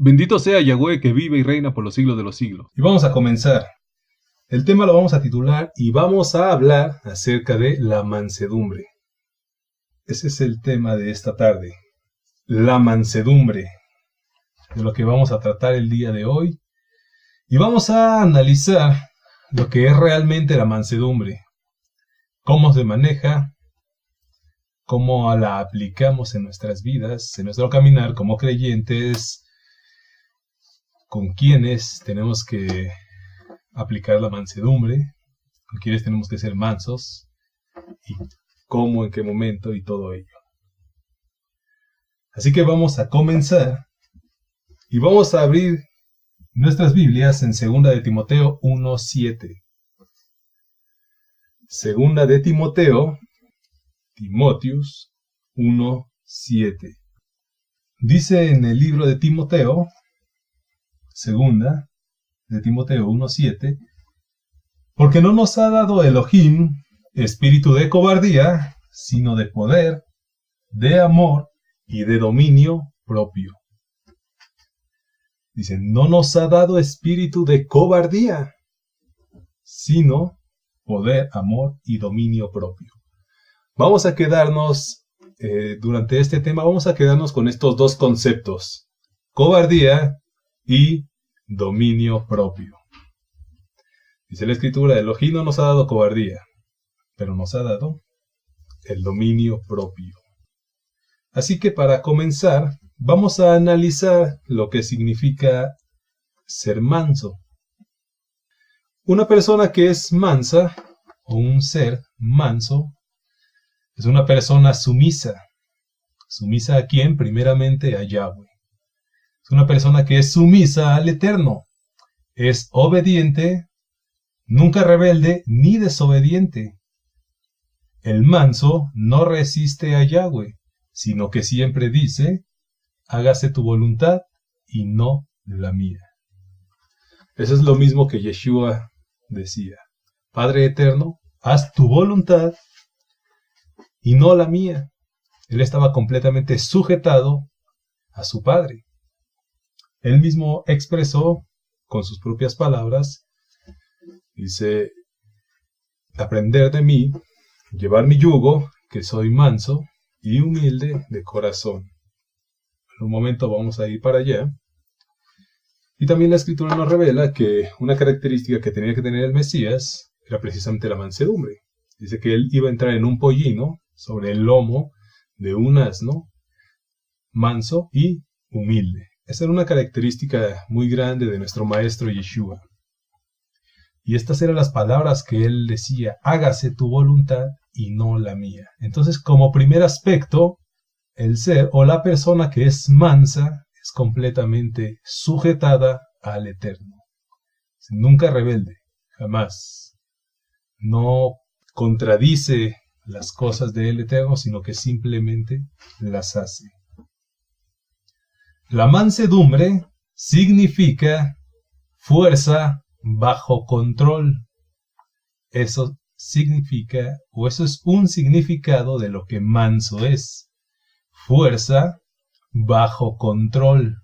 Bendito sea Yahweh que vive y reina por los siglos de los siglos. Y vamos a comenzar. El tema lo vamos a titular y vamos a hablar acerca de la mansedumbre. Ese es el tema de esta tarde. La mansedumbre, de lo que vamos a tratar el día de hoy. Y vamos a analizar lo que es realmente la mansedumbre. Cómo se maneja, cómo la aplicamos en nuestras vidas, en nuestro caminar como creyentes, con quienes tenemos que aplicar la mansedumbre, con quienes tenemos que ser mansos, y cómo, en qué momento y todo ello. Así que vamos a comenzar y vamos a abrir nuestras Biblias en 2 de Timoteo 1:7. 2 de Timoteo, Timoteus 1:7. Dice en el libro de Timoteo, 2 de Timoteo 1:7, porque no nos ha dado Elohim espíritu de cobardía, sino de poder, de amor y de dominio propio. Dice, no nos ha dado espíritu de cobardía, sino poder, amor y dominio propio. Vamos a quedarnos, durante este tema, vamos a quedarnos con estos dos conceptos, cobardía y dominio propio. Dice la Escritura, Elohim no nos ha dado cobardía, pero nos ha dado el dominio propio. Así que para comenzar, vamos a analizar lo que significa ser manso. Una persona que es mansa, o un ser manso, es una persona sumisa. ¿Sumisa a quién? Primeramente a Yahweh. Es una persona que es sumisa al Eterno. Es obediente, nunca rebelde ni desobediente. El manso no resiste a Yahweh, sino que siempre dice, hágase tu voluntad y no la mía. Eso es lo mismo que Yeshua decía. Padre eterno, haz tu voluntad y no la mía. Él estaba completamente sujetado a su Padre. Él mismo expresó con sus propias palabras, dice, aprender de mí, llevar mi yugo, que soy manso y humilde de corazón. En un momento vamos a ir para allá. Y también la Escritura nos revela que una característica que tenía que tener el Mesías era precisamente la mansedumbre. Dice que él iba a entrar en un pollino sobre el lomo de un asno, manso y humilde. Esa era una característica muy grande de nuestro maestro Yeshua. Y estas eran las palabras que él decía, hágase tu voluntad y no la mía. Entonces, como primer aspecto, el ser o la persona que es mansa es completamente sujetada al Eterno. Nunca rebelde, jamás. No contradice las cosas del Eterno, sino que simplemente las hace. La mansedumbre significa fuerza bajo control. Eso significa, o eso es un significado de lo que manso es. Fuerza bajo control.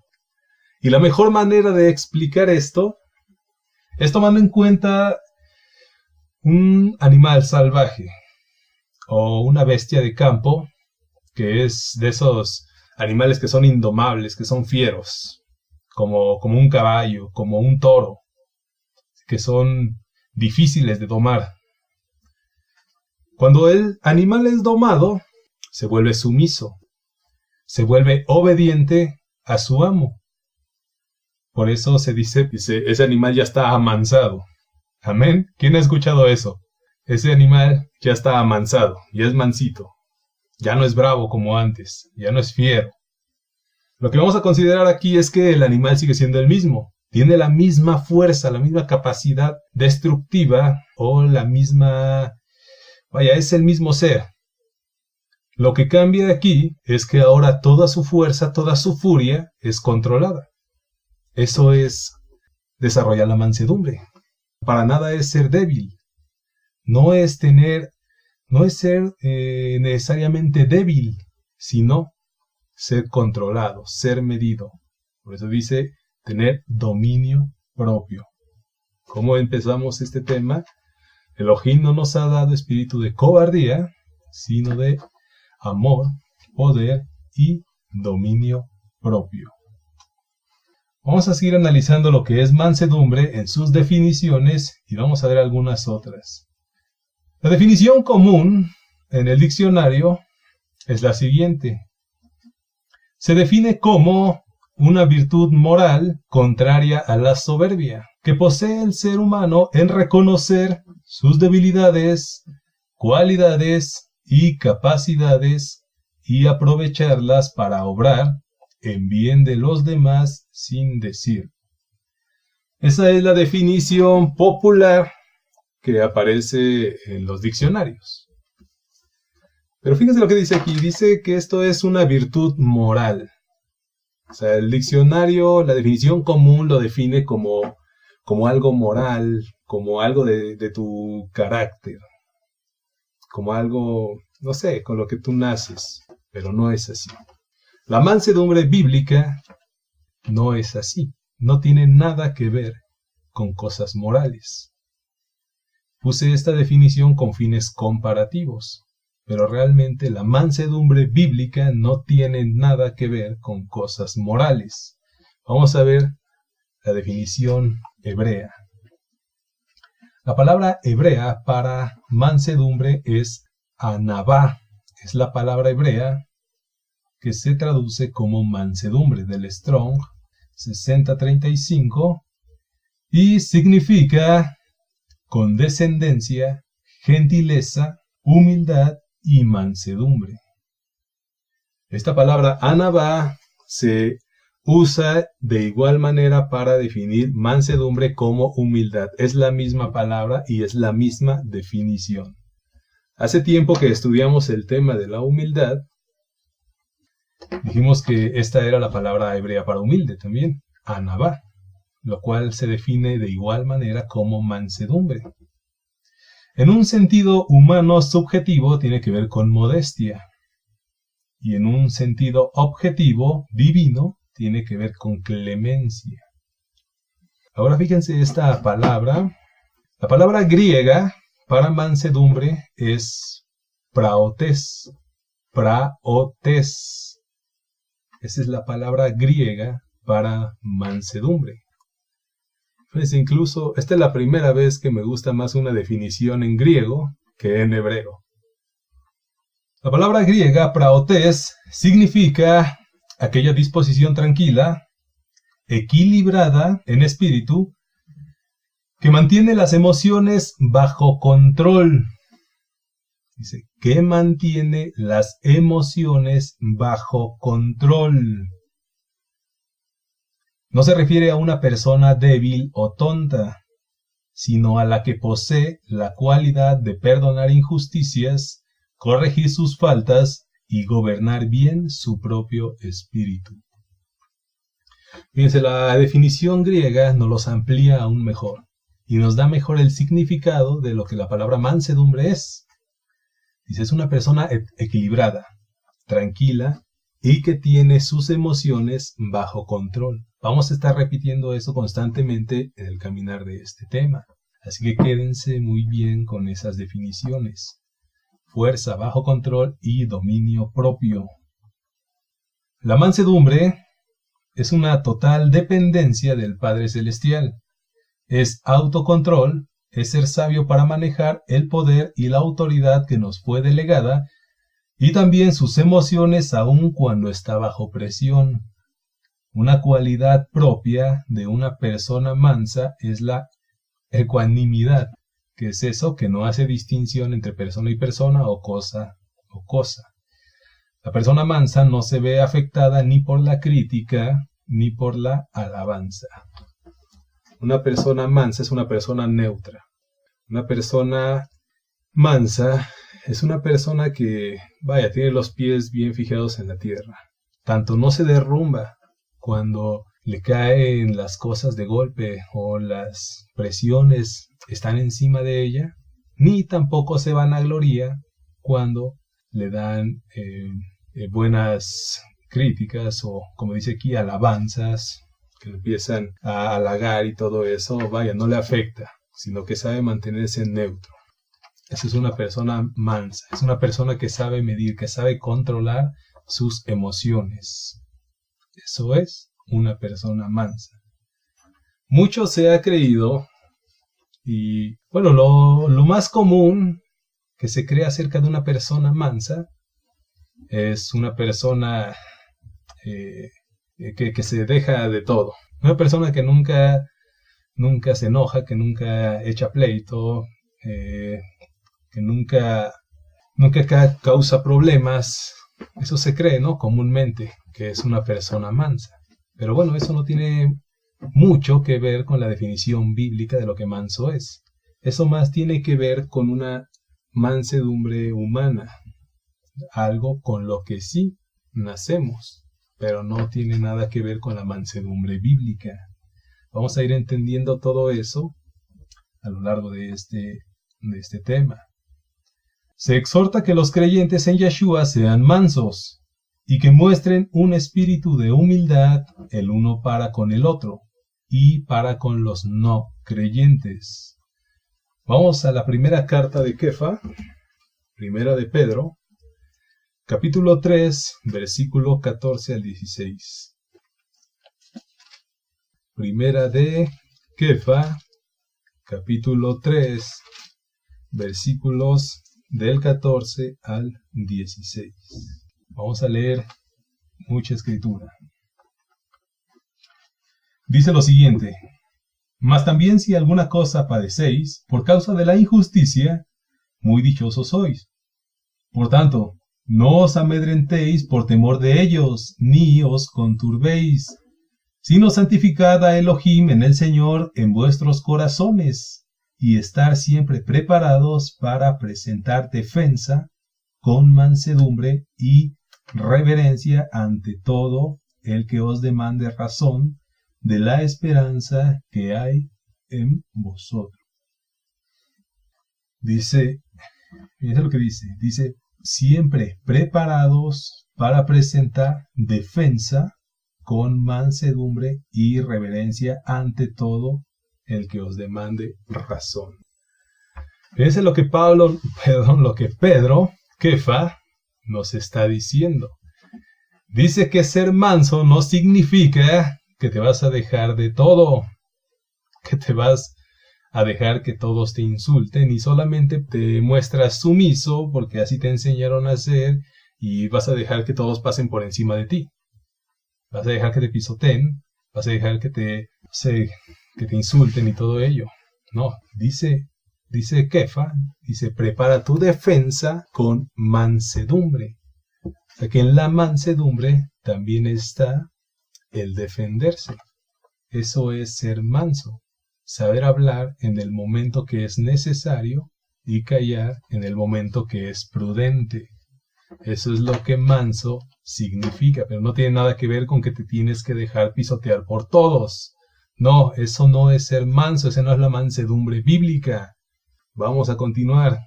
Y la mejor manera de explicar esto es tomando en cuenta un animal salvaje o una bestia de campo, que es de esos animales que son indomables, que son fieros, como un caballo, como un toro, que son difíciles de domar. Cuando el animal es domado, se vuelve sumiso, se vuelve obediente a su amo. Por eso se dice, ese animal ya está amansado. Amén. ¿Quién ha escuchado eso? Ese animal ya está amansado, ya es mansito. Ya no es bravo como antes, ya no es fiero. Lo que vamos a considerar aquí es que el animal sigue siendo el mismo. Tiene la misma fuerza, la misma capacidad destructiva o la misma... es el mismo ser. Lo que cambia aquí es que ahora toda su fuerza, toda su furia es controlada. Eso es desarrollar la mansedumbre. Para nada es ser débil. No es ser necesariamente débil, sino ser controlado, ser medido. Por eso dice tener dominio propio. ¿Cómo empezamos este tema? Elohim no nos ha dado espíritu de cobardía, sino de amor, poder y dominio propio. Vamos a seguir analizando lo que es mansedumbre en sus definiciones y vamos a ver algunas otras. La definición común en el diccionario es la siguiente. Se define como una virtud moral contraria a la soberbia, que posee el ser humano en reconocer sus debilidades, cualidades y capacidades y aprovecharlas para obrar en bien de los demás sin decir. Esa es la definición popular que aparece en los diccionarios. Pero fíjense lo que dice aquí. Dice que esto es una virtud moral. O sea, el diccionario, la definición común lo define como algo moral, como algo de tu carácter, como algo, no sé, con lo que tú naces, pero no es así. La mansedumbre bíblica no es así, no tiene nada que ver con cosas morales. Puse esta definición con fines comparativos, pero realmente la mansedumbre bíblica no tiene nada que ver con cosas morales. Vamos a ver la definición hebrea. La palabra hebrea para mansedumbre es anabá. Es la palabra hebrea que se traduce como mansedumbre del Strong 6035 y significa condescendencia, gentileza, humildad y mansedumbre. Esta palabra anabá se usa de igual manera para definir mansedumbre como humildad. Es la misma palabra y es la misma definición. Hace tiempo que estudiamos el tema de la humildad, dijimos que esta era la palabra hebrea para humilde también, anabá, lo cual se define de igual manera como mansedumbre. En un sentido humano subjetivo tiene que ver con modestia, y en un sentido objetivo divino tiene que ver con clemencia. Ahora fíjense esta palabra. La palabra griega para mansedumbre es praotes. Praotes. Esa es la palabra griega para mansedumbre. Pues incluso, esta es la primera vez que me gusta más una definición en griego que en hebreo. La palabra griega praotes significa aquella disposición tranquila, equilibrada en espíritu, que mantiene las emociones bajo control. Dice, que mantiene las emociones bajo control. No se refiere a una persona débil o tonta, sino a la que posee la cualidad de perdonar injusticias, corregir sus faltas y gobernar bien su propio espíritu. Fíjense, la definición griega nos los amplía aún mejor y nos da mejor el significado de lo que la palabra mansedumbre es. Dice, es una persona equilibrada, tranquila y que tiene sus emociones bajo control. Vamos a estar repitiendo eso constantemente en el caminar de este tema. Así que quédense muy bien con esas definiciones. Fuerza bajo control y dominio propio. La mansedumbre es una total dependencia del Padre Celestial. Es autocontrol, es ser sabio para manejar el poder y la autoridad que nos fue delegada y también sus emociones aun cuando está bajo presión. Una cualidad propia de una persona mansa es la ecuanimidad, que es eso que no hace distinción entre persona y persona o cosa. La persona mansa no se ve afectada ni por la crítica ni por la alabanza. Una persona mansa es una persona neutra. Una persona mansa es una persona que, tiene los pies bien fijados en la tierra. Tanto no se derrumba cuando le caen las cosas de golpe o las presiones están encima de ella, ni tampoco se vanagloria cuando le dan buenas críticas o, como dice aquí, alabanzas, que empiezan a halagar y todo eso, vaya, no le afecta, sino que sabe mantenerse neutro. Esa es una persona mansa, es una persona que sabe medir, que sabe controlar sus emociones. Eso es una persona mansa. Mucho se ha creído, y bueno, lo más común que se cree acerca de una persona mansa es una persona que se deja de todo. Una persona que nunca se enoja, que nunca echa pleito, que nunca causa problemas. Eso se cree, ¿no? Comúnmente, que es una persona mansa. Pero bueno, eso no tiene mucho que ver con la definición bíblica de lo que manso es. Eso más tiene que ver con una mansedumbre humana, algo con lo que sí nacemos, pero no tiene nada que ver con la mansedumbre bíblica. Vamos a ir entendiendo todo eso a lo largo de este tema. Se exhorta que los creyentes en Yeshua sean mansos y que muestren un espíritu de humildad el uno para con el otro y para con los no creyentes. Vamos a la primera carta de Kefa, primera de Pedro, capítulo 3, versículo 14 al 16. Primera de Kefa, capítulo 3, versículos del 14 al 16. Vamos a leer mucha escritura. Dice lo siguiente: Mas también si alguna cosa padecéis por causa de la injusticia, muy dichosos sois. Por tanto, no os amedrentéis por temor de ellos, ni os conturbéis, sino santificad a Elohim en el Señor en vuestros corazones, y estar siempre preparados para presentar defensa con mansedumbre y reverencia ante todo el que os demande razón de la esperanza que hay en vosotros. Dice, fíjense lo que dice, siempre preparados para presentar defensa con mansedumbre y reverencia ante todo el que os demande razón. Fíjense lo que Pedro, Kefa, nos está diciendo. Dice que ser manso no significa que te vas a dejar de todo, que te vas a dejar que todos te insulten y solamente te muestras sumiso porque así te enseñaron a hacer y vas a dejar que todos pasen por encima de ti. Vas a dejar que te pisoteen, vas a dejar que te insulten y todo ello. No, dice Kefa, prepara tu defensa con mansedumbre. O sea que en la mansedumbre también está el defenderse. Eso es ser manso. Saber hablar en el momento que es necesario y callar en el momento que es prudente. Eso es lo que manso significa, pero no tiene nada que ver con que te tienes que dejar pisotear por todos. No, eso no es ser manso, esa no es la mansedumbre bíblica. Vamos a continuar.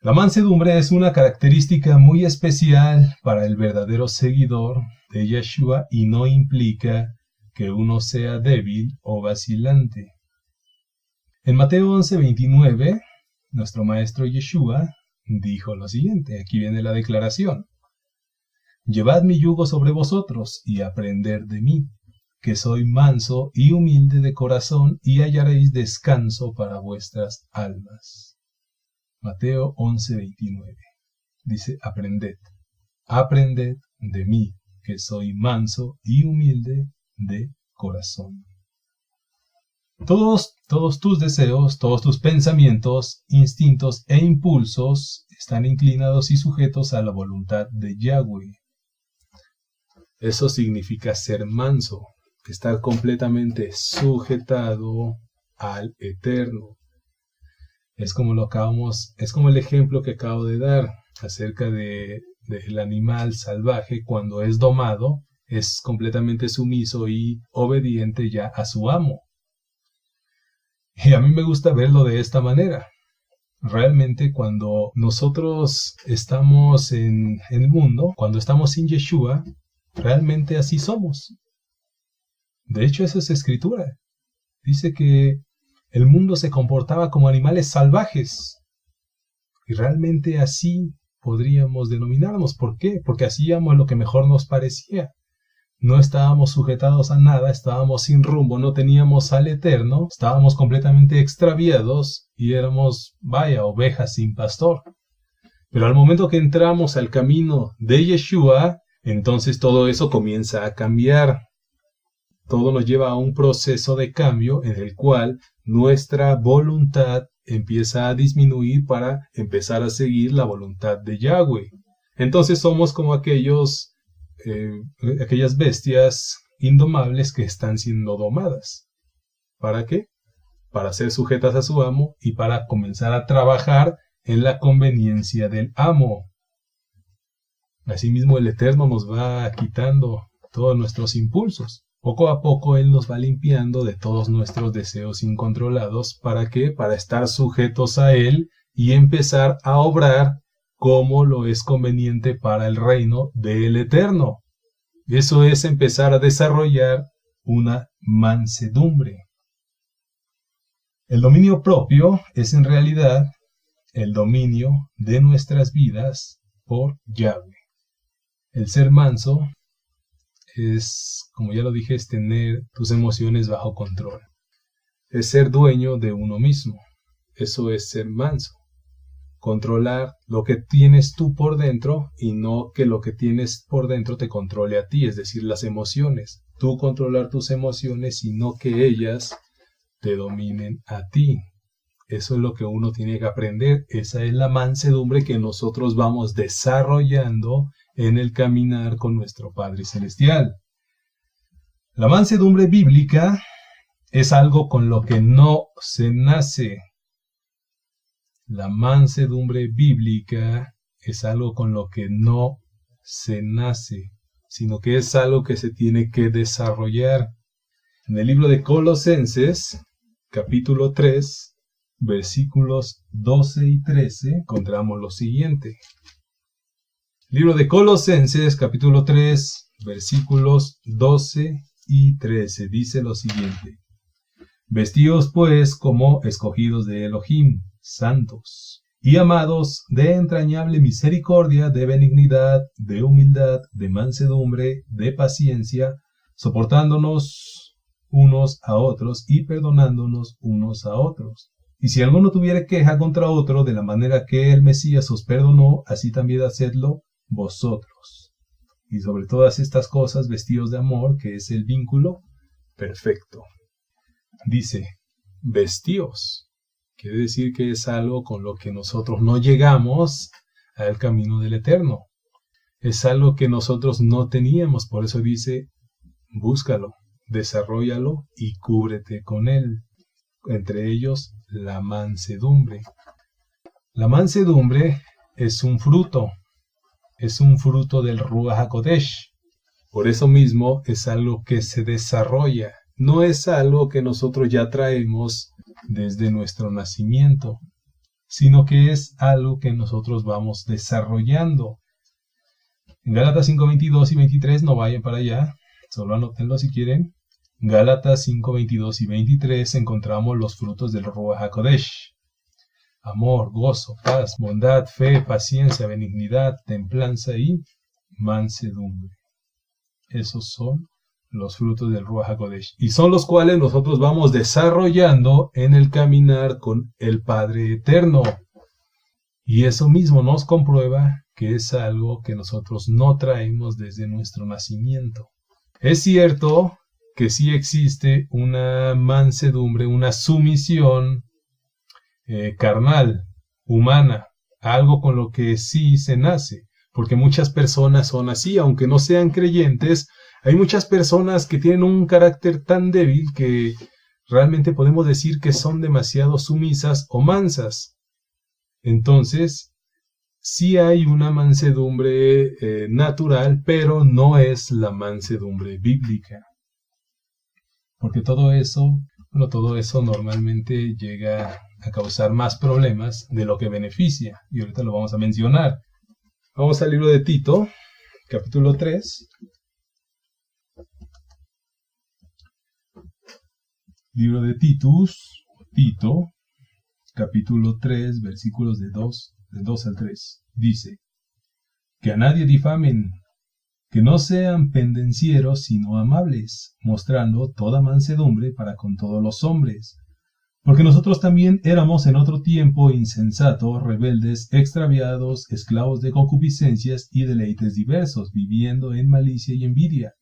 La mansedumbre es una característica muy especial para el verdadero seguidor de Yeshua y no implica que uno sea débil o vacilante. En Mateo 11:29, nuestro maestro Yeshua dijo lo siguiente, aquí viene la declaración: Llevad mi yugo sobre vosotros y aprended de mí, que soy manso y humilde de corazón, y hallaréis descanso para vuestras almas. Mateo 11:29. Dice, aprended de mí, que soy manso y humilde de corazón. Todos tus deseos, todos tus pensamientos, instintos e impulsos están inclinados y sujetos a la voluntad de Yahweh. Eso significa ser manso, estar completamente sujetado al Eterno. Es como el ejemplo que acabo de dar acerca del animal salvaje. Cuando es domado, es completamente sumiso y obediente ya a su amo. Y a mí me gusta verlo de esta manera. Realmente cuando nosotros estamos en el mundo, cuando estamos sin Yeshua, realmente así somos. De hecho, eso es escritura. Dice que el mundo se comportaba como animales salvajes. Y realmente así podríamos denominarnos. ¿Por qué? Porque hacíamos lo que mejor nos parecía. No estábamos sujetados a nada, estábamos sin rumbo, no teníamos al Eterno, estábamos completamente extraviados y éramos, vaya, ovejas sin pastor. Pero al momento que entramos al camino de Yeshua, entonces todo eso comienza a cambiar. Todo nos lleva a un proceso de cambio en el cual nuestra voluntad empieza a disminuir para empezar a seguir la voluntad de Yahweh. Entonces somos como aquellas bestias indomables que están siendo domadas. ¿Para qué? Para ser sujetas a su amo y para comenzar a trabajar en la conveniencia del amo. Asimismo, el Eterno nos va quitando todos nuestros impulsos. Poco a poco Él nos va limpiando de todos nuestros deseos incontrolados. ¿Para qué? Para estar sujetos a Él y empezar a obrar como lo es conveniente para el reino del Eterno. Eso es empezar a desarrollar una mansedumbre. El dominio propio es en realidad el dominio de nuestras vidas por Yahweh. El ser manso es, como ya lo dije, es tener tus emociones bajo control. Es ser dueño de uno mismo. Eso es ser manso. Controlar lo que tienes tú por dentro y no que lo que tienes por dentro te controle a ti, es decir, las emociones. Tú controlar tus emociones y no que ellas te dominen a ti. Eso es lo que uno tiene que aprender. Esa es la mansedumbre que nosotros vamos desarrollando en el caminar con nuestro Padre Celestial. La mansedumbre bíblica es algo con lo que no se nace. La mansedumbre bíblica es algo con lo que no se nace, sino que es algo que se tiene que desarrollar. En el libro de Colosenses, capítulo 3, versículos 12 y 13, encontramos lo siguiente. Libro de Colosenses, capítulo 3, versículos 12 y 13, dice lo siguiente. Vestíos pues como escogidos de Elohim, santos y amados, de entrañable misericordia, de benignidad, de humildad, de mansedumbre, de paciencia, soportándonos unos a otros y perdonándonos unos a otros. Y si alguno tuviere queja contra otro, de la manera que el Mesías os perdonó, así también hacedlo vosotros. Y sobre todas estas cosas, vestidos de amor, que es el vínculo perfecto. Dice, vestíos. Quiere decir que es algo con lo que nosotros no llegamos al camino del Eterno. Es algo que nosotros no teníamos, por eso dice, búscalo, desarróllalo y cúbrete con él. Entre ellos, la mansedumbre. La mansedumbre es un fruto del Ruach HaKodesh. Por eso mismo es algo que se desarrolla. No es algo que nosotros ya traemos desde nuestro nacimiento, sino que es algo que nosotros vamos desarrollando. En Gálatas 5:22 y 23, no vayan para allá, solo anótenlo si quieren. Gálatas 5:22 y 23 encontramos los frutos del Ruach HaKodesh. Amor, gozo, paz, bondad, fe, paciencia, benignidad, templanza y mansedumbre. Esos son los frutos del Ruach HaKodesh. Y son los cuales nosotros vamos desarrollando en el caminar con el Padre Eterno. Y eso mismo nos comprueba que es algo que nosotros no traemos desde nuestro nacimiento. Es cierto que sí existe una mansedumbre, una sumisión carnal, humana, algo con lo que sí se nace, porque muchas personas son así, aunque no sean creyentes. Hay muchas personas que tienen un carácter tan débil que realmente podemos decir que son demasiado sumisas o mansas. Entonces, sí hay una mansedumbre natural, pero no es la mansedumbre bíblica. Porque todo eso normalmente llega a causar más problemas de lo que beneficia. Y ahorita lo vamos a mencionar. Vamos al libro de Tito, capítulo 3. Libro de Tito, capítulo 3, versículos del 2 al 3. Dice, que a nadie difamen, que no sean pendencieros, sino amables, mostrando toda mansedumbre para con todos los hombres. Porque nosotros también éramos en otro tiempo insensatos, rebeldes, extraviados, esclavos de concupiscencias y deleites diversos, viviendo en malicia y envidia,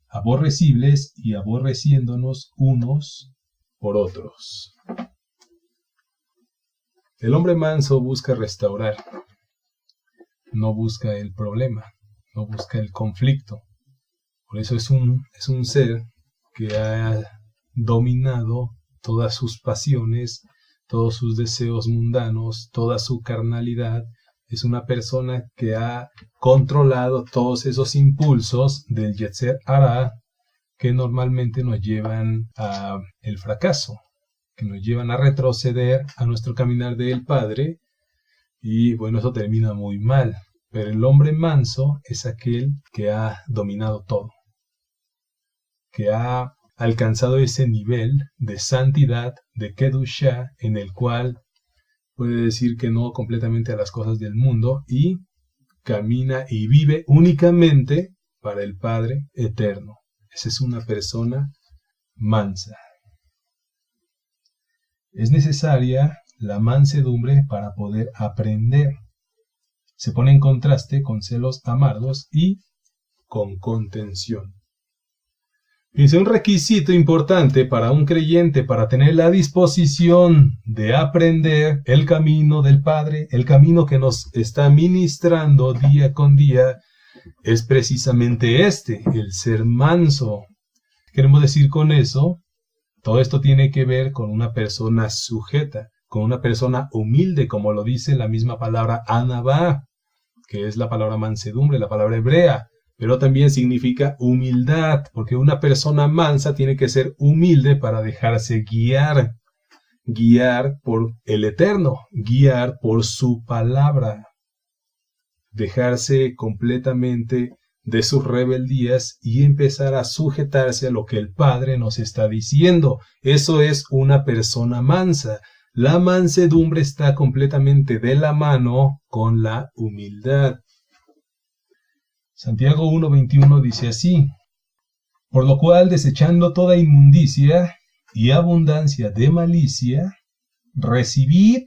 aborrecibles y aborreciéndonos unos por otros. El hombre manso busca restaurar, no busca el problema, no busca el conflicto. Por eso es un ser que ha dominado todas sus pasiones, todos sus deseos mundanos, toda su carnalidad. Es una persona que ha controlado todos esos impulsos del Yetzer Hara que normalmente nos llevan al fracaso, que nos llevan a retroceder a nuestro caminar del Padre, y bueno, eso termina muy mal. Pero el hombre manso es aquel que ha dominado todo, que ha alcanzado ese nivel de santidad, de Kedushá, en el cual puede decir que no completamente a las cosas del mundo y camina y vive únicamente para el Padre eterno. Esa es una persona mansa. Es necesaria la mansedumbre para poder aprender. Se pone en contraste con celos amargos y con contención. Dice, un requisito importante para un creyente para tener la disposición de aprender el camino del Padre, el camino que nos está ministrando día con día, es precisamente el ser manso. Queremos decir con eso, todo esto tiene que ver con una persona sujeta, con una persona humilde, como lo dice la misma palabra anabá, que es la palabra mansedumbre, la palabra hebrea, pero también significa humildad, porque una persona mansa tiene que ser humilde para dejarse guiar por el Eterno, guiar por su palabra, dejarse completamente de sus rebeldías y empezar a sujetarse a lo que el Padre nos está diciendo. Eso es una persona mansa. La mansedumbre está completamente de la mano con la humildad. Santiago 1:21 dice así: por lo cual, desechando toda inmundicia y abundancia de malicia, recibid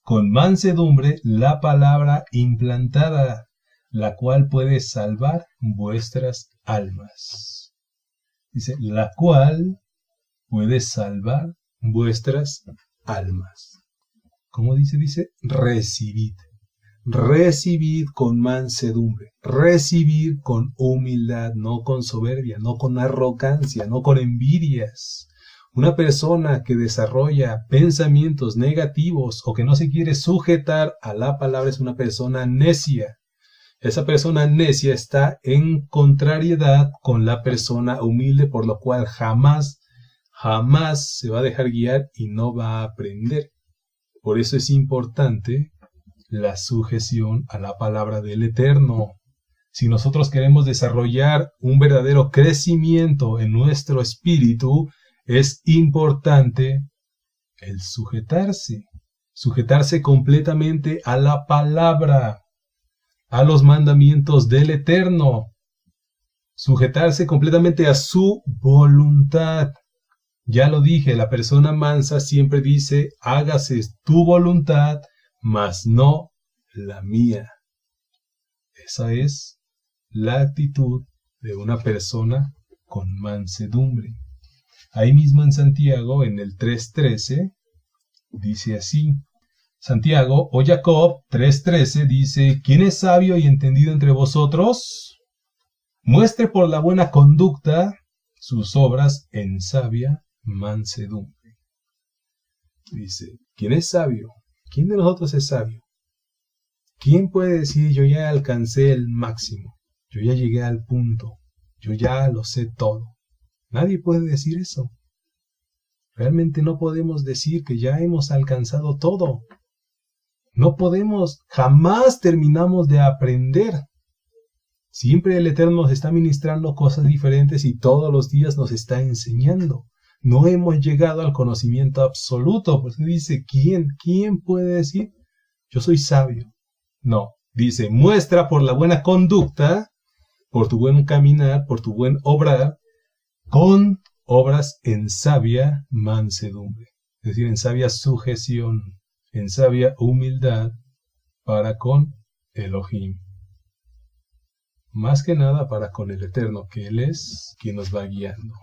con mansedumbre la palabra implantada, la cual puede salvar vuestras almas. Dice, la cual puede salvar vuestras almas. ¿Cómo dice? Dice, recibid. Recibid con mansedumbre, recibir con humildad, no con soberbia, no con arrogancia, no con envidias. Una persona que desarrolla pensamientos negativos o que no se quiere sujetar a la palabra es una persona necia. Esa persona necia está en contrariedad con la persona humilde, por lo cual jamás se va a dejar guiar y no va a aprender. Por eso es importante la sujeción a la palabra del Eterno. Si nosotros queremos desarrollar un verdadero crecimiento en nuestro espíritu, es importante el sujetarse completamente a la palabra, a los mandamientos del Eterno, sujetarse completamente a su voluntad. Ya lo dije, la persona mansa siempre dice, hágase tu voluntad, mas no la mía. Esa es la actitud de una persona con mansedumbre. Ahí mismo en Santiago, en el 3:13, dice así. Santiago o Jacob 3:13 dice, ¿quién es sabio y entendido entre vosotros? Muestre por la buena conducta sus obras en sabia mansedumbre. Dice, ¿quién es sabio? ¿Quién de nosotros es sabio? ¿Quién puede decir, yo ya alcancé el máximo? Yo ya llegué al punto. Yo ya lo sé todo. Nadie puede decir eso. Realmente no podemos decir que ya hemos alcanzado todo. No podemos, jamás terminamos de aprender. Siempre el Eterno nos está ministrando cosas diferentes y todos los días nos está enseñando. No hemos llegado al conocimiento absoluto. Pues dice, ¿quién puede decir? Yo soy sabio. No, dice, muestra por la buena conducta, por tu buen caminar, por tu buen obrar, con obras en sabia mansedumbre. Es decir, en sabia sujeción, en sabia humildad para con Elohim. Más que nada para con el Eterno, que Él es quien nos va guiando.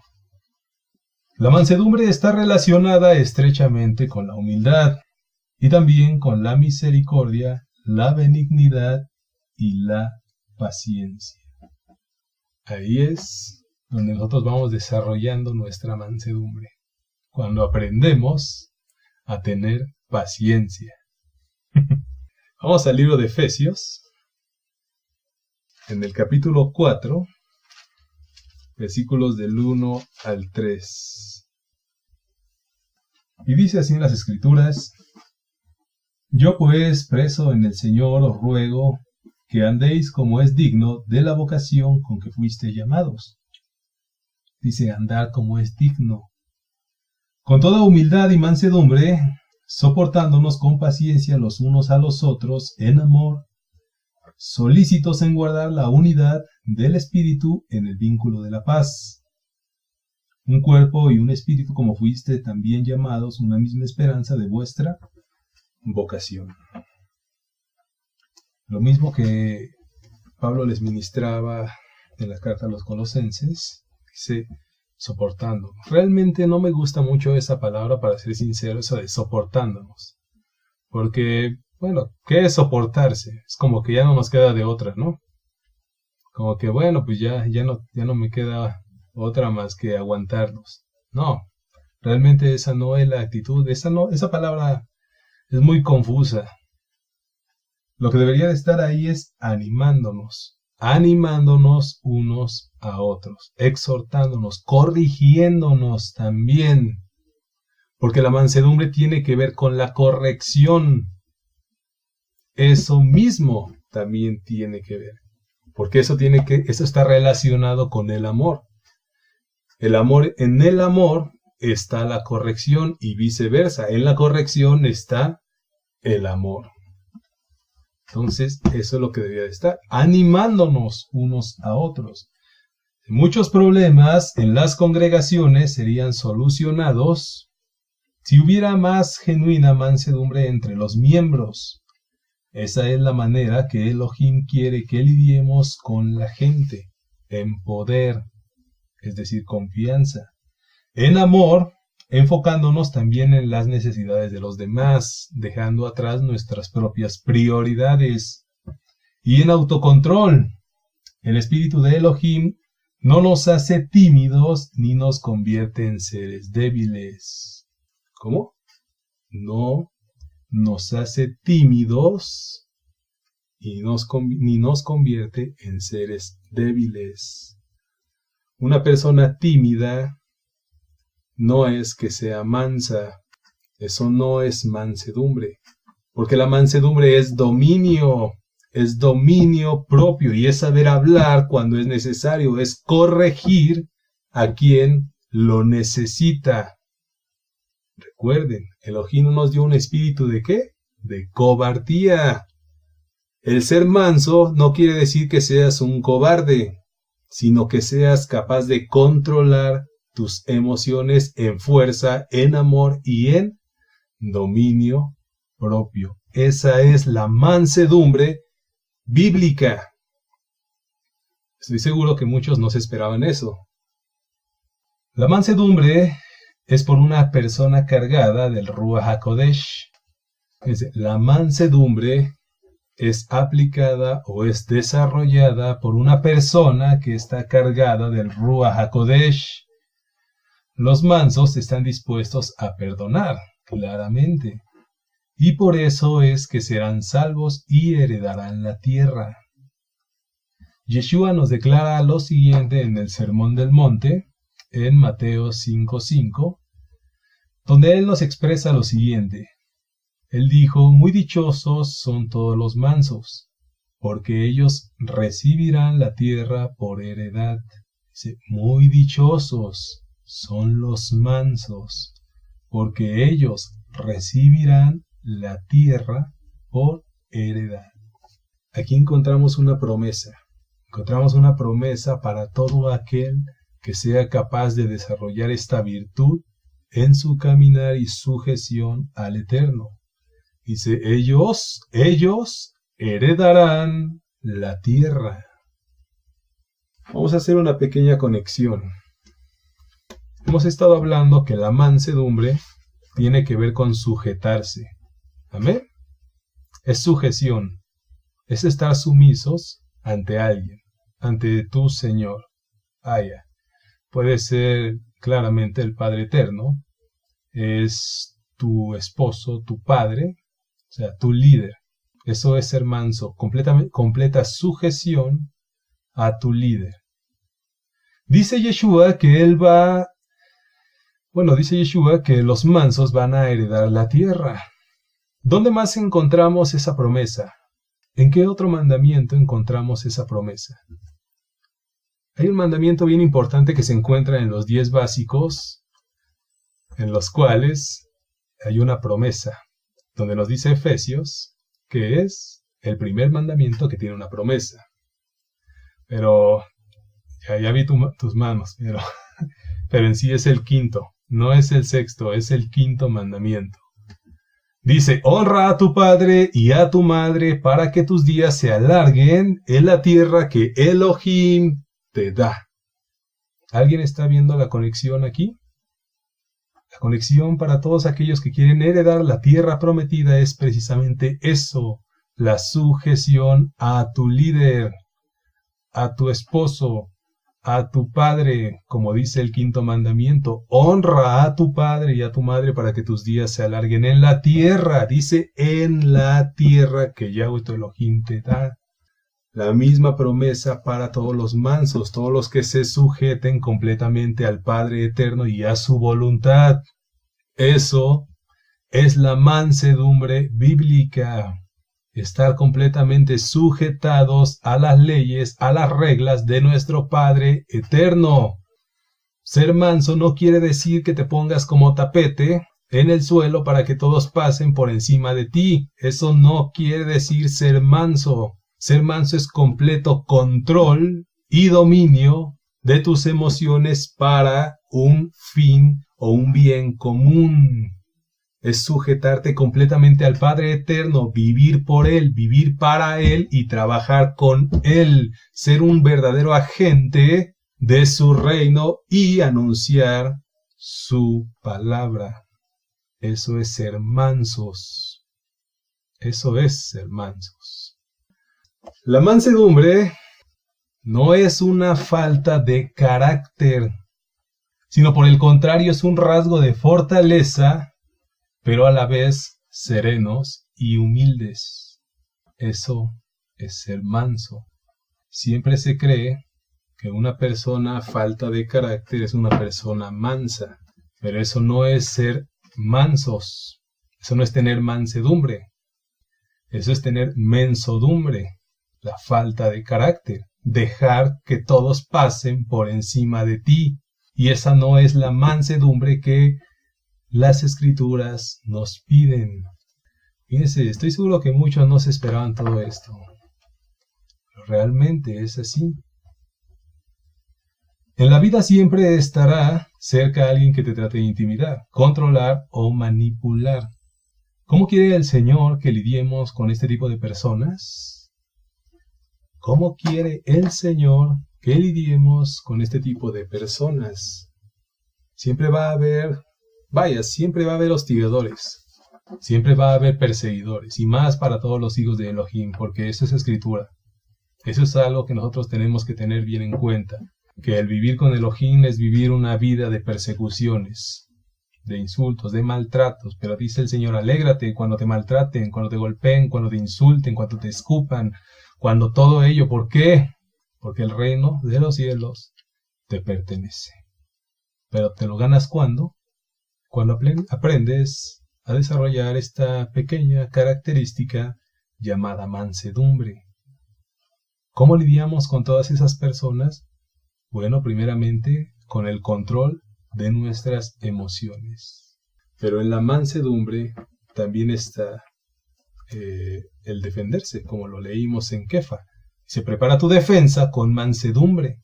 La mansedumbre está relacionada estrechamente con la humildad y también con la misericordia, la benignidad y la paciencia. Ahí es donde nosotros vamos desarrollando nuestra mansedumbre, cuando aprendemos a tener paciencia. Vamos al libro de Efesios, en el capítulo 4, versículos del 1 al 3. Y dice así en las Escrituras: Yo pues, preso en el Señor, os ruego que andéis como es digno de la vocación con que fuisteis llamados. Dice, andar como es digno. Con toda humildad y mansedumbre, soportándonos con paciencia los unos a los otros en amor, solícitos en guardar la unidad del Espíritu en el vínculo de la paz. Un cuerpo y un espíritu, como fuiste también llamados, una misma esperanza de vuestra vocación. Lo mismo que Pablo les ministraba en la carta a los Colosenses, dice, soportando. Realmente no me gusta mucho esa palabra, para ser sincero, eso de soportándonos. Porque, bueno, ¿qué es soportarse? Es como que ya no nos queda de otra, ¿no? Como que, bueno, pues ya no me queda otra más que aguantarnos. No, realmente esa no es la actitud, esa palabra es muy confusa. Lo que debería de estar ahí es animándonos unos a otros, exhortándonos, corrigiéndonos también, porque la mansedumbre tiene que ver con la corrección. Eso mismo también tiene que ver, porque eso está relacionado con el amor. En el amor está la corrección y viceversa. En la corrección está el amor. Entonces, eso es lo que debería de estar, animándonos unos a otros. Muchos problemas en las congregaciones serían solucionados si hubiera más genuina mansedumbre entre los miembros. Esa es la manera que Elohim quiere que lidiemos con la gente, en poder, es decir, confianza, en amor, enfocándonos también en las necesidades de los demás, dejando atrás nuestras propias prioridades, y en autocontrol. El espíritu de Elohim no nos hace tímidos ni nos convierte en seres débiles. ¿Cómo? No nos hace tímidos y ni nos convierte en seres débiles. Una persona tímida no es que sea mansa, eso no es mansedumbre, porque la mansedumbre es dominio propio, y es saber hablar cuando es necesario, es corregir a quien lo necesita. Recuerden, Elohim no nos dio un espíritu ¿de qué? De cobardía. El ser manso no quiere decir que seas un cobarde, sino que seas capaz de controlar tus emociones en fuerza, en amor y en dominio propio. Esa es la mansedumbre bíblica. Estoy seguro que muchos no se esperaban eso. La mansedumbre es por una persona cargada del Ruach HaKodesh. La mansedumbre es aplicada o es desarrollada por una persona que está cargada del Ruach HaKodesh. Los mansos están dispuestos a perdonar, claramente, y por eso es que serán salvos y heredarán la tierra. Yeshua nos declara lo siguiente en el Sermón del Monte, en Mateo 5:5, donde Él nos expresa lo siguiente. Él dijo, muy dichosos son todos los mansos, porque ellos recibirán la tierra por heredad. Dice, muy dichosos son los mansos, porque ellos recibirán la tierra por heredad. Aquí encontramos una promesa. Encontramos una promesa para todo aquel que sea capaz de desarrollar esta virtud en su caminar y sujeción al Eterno. Dice, ellos heredarán la tierra. Vamos a hacer una pequeña conexión. Hemos estado hablando que la mansedumbre tiene que ver con sujetarse. ¿Amén? Es sujeción. Es estar sumisos ante alguien, ante tu Señor. Puede ser claramente el Padre Eterno. Es tu esposo, tu padre, o sea, tu líder. Eso es ser manso, completa sujeción a tu líder. Dice Yeshua que que los mansos van a heredar la tierra. ¿Dónde más encontramos esa promesa? ¿En qué otro mandamiento encontramos esa promesa? Hay un mandamiento bien importante que se encuentra en los 10 básicos, en los cuales hay una promesa, donde nos dice Efesios que es el primer mandamiento que tiene una promesa. Pero ya vi tus manos, pero en sí es el quinto, no es el sexto, es el quinto mandamiento. Dice, honra a tu padre y a tu madre para que tus días se alarguen en la tierra que Elohim te da. ¿Alguien está viendo la conexión aquí? La conexión para todos aquellos que quieren heredar la tierra prometida es precisamente eso, la sujeción a tu líder, a tu esposo, a tu padre, como dice el quinto mandamiento. Honra a tu padre y a tu madre para que tus días se alarguen en la tierra. Dice, en la tierra que Yahweh tu Elohim te da. La misma promesa para todos los mansos, todos los que se sujeten completamente al Padre Eterno y a su voluntad. Eso es la mansedumbre bíblica. Estar completamente sujetados a las leyes, a las reglas de nuestro Padre Eterno. Ser manso no quiere decir que te pongas como tapete en el suelo para que todos pasen por encima de ti. Eso no quiere decir ser manso. Ser manso es completo control y dominio de tus emociones para un fin o un bien común. Es sujetarte completamente al Padre Eterno, vivir por Él, vivir para Él y trabajar con Él. Ser un verdadero agente de su reino y anunciar su palabra. Eso es ser mansos. Eso es ser mansos. La mansedumbre no es una falta de carácter, sino por el contrario es un rasgo de fortaleza, pero a la vez serenos y humildes. Eso es ser manso. Siempre se cree que una persona falta de carácter es una persona mansa, pero eso no es ser mansos. Eso no es tener mansedumbre. Eso es tener mensodumbre, la falta de carácter. Dejar que todos pasen por encima de ti. Y esa no es la mansedumbre que las Escrituras nos piden. Fíjense, estoy seguro que muchos no se esperaban todo esto. Pero realmente es así. En la vida siempre estará cerca alguien que te trate de intimidar, controlar o manipular. ¿Cómo quiere el Señor que lidiemos con este tipo de personas? ¿Cómo quiere el Señor que lidiemos con este tipo de personas? Siempre va a haber hostigadores, siempre va a haber perseguidores, y más para todos los hijos de Elohim, porque eso es escritura. Eso es algo que nosotros tenemos que tener bien en cuenta, que el vivir con Elohim es vivir una vida de persecuciones, de insultos, de maltratos, pero dice el Señor, alégrate cuando te maltraten, cuando te golpeen, cuando te insulten, cuando te escupan, cuando todo ello. ¿Por qué? Porque el reino de los cielos te pertenece. Pero te lo ganas cuando aprendes a desarrollar esta pequeña característica llamada mansedumbre. ¿Cómo lidiamos con todas esas personas? Bueno, primeramente con el control de nuestras emociones. Pero en la mansedumbre también está el defenderse, como lo leímos en Kefa. Se prepara tu defensa con mansedumbre.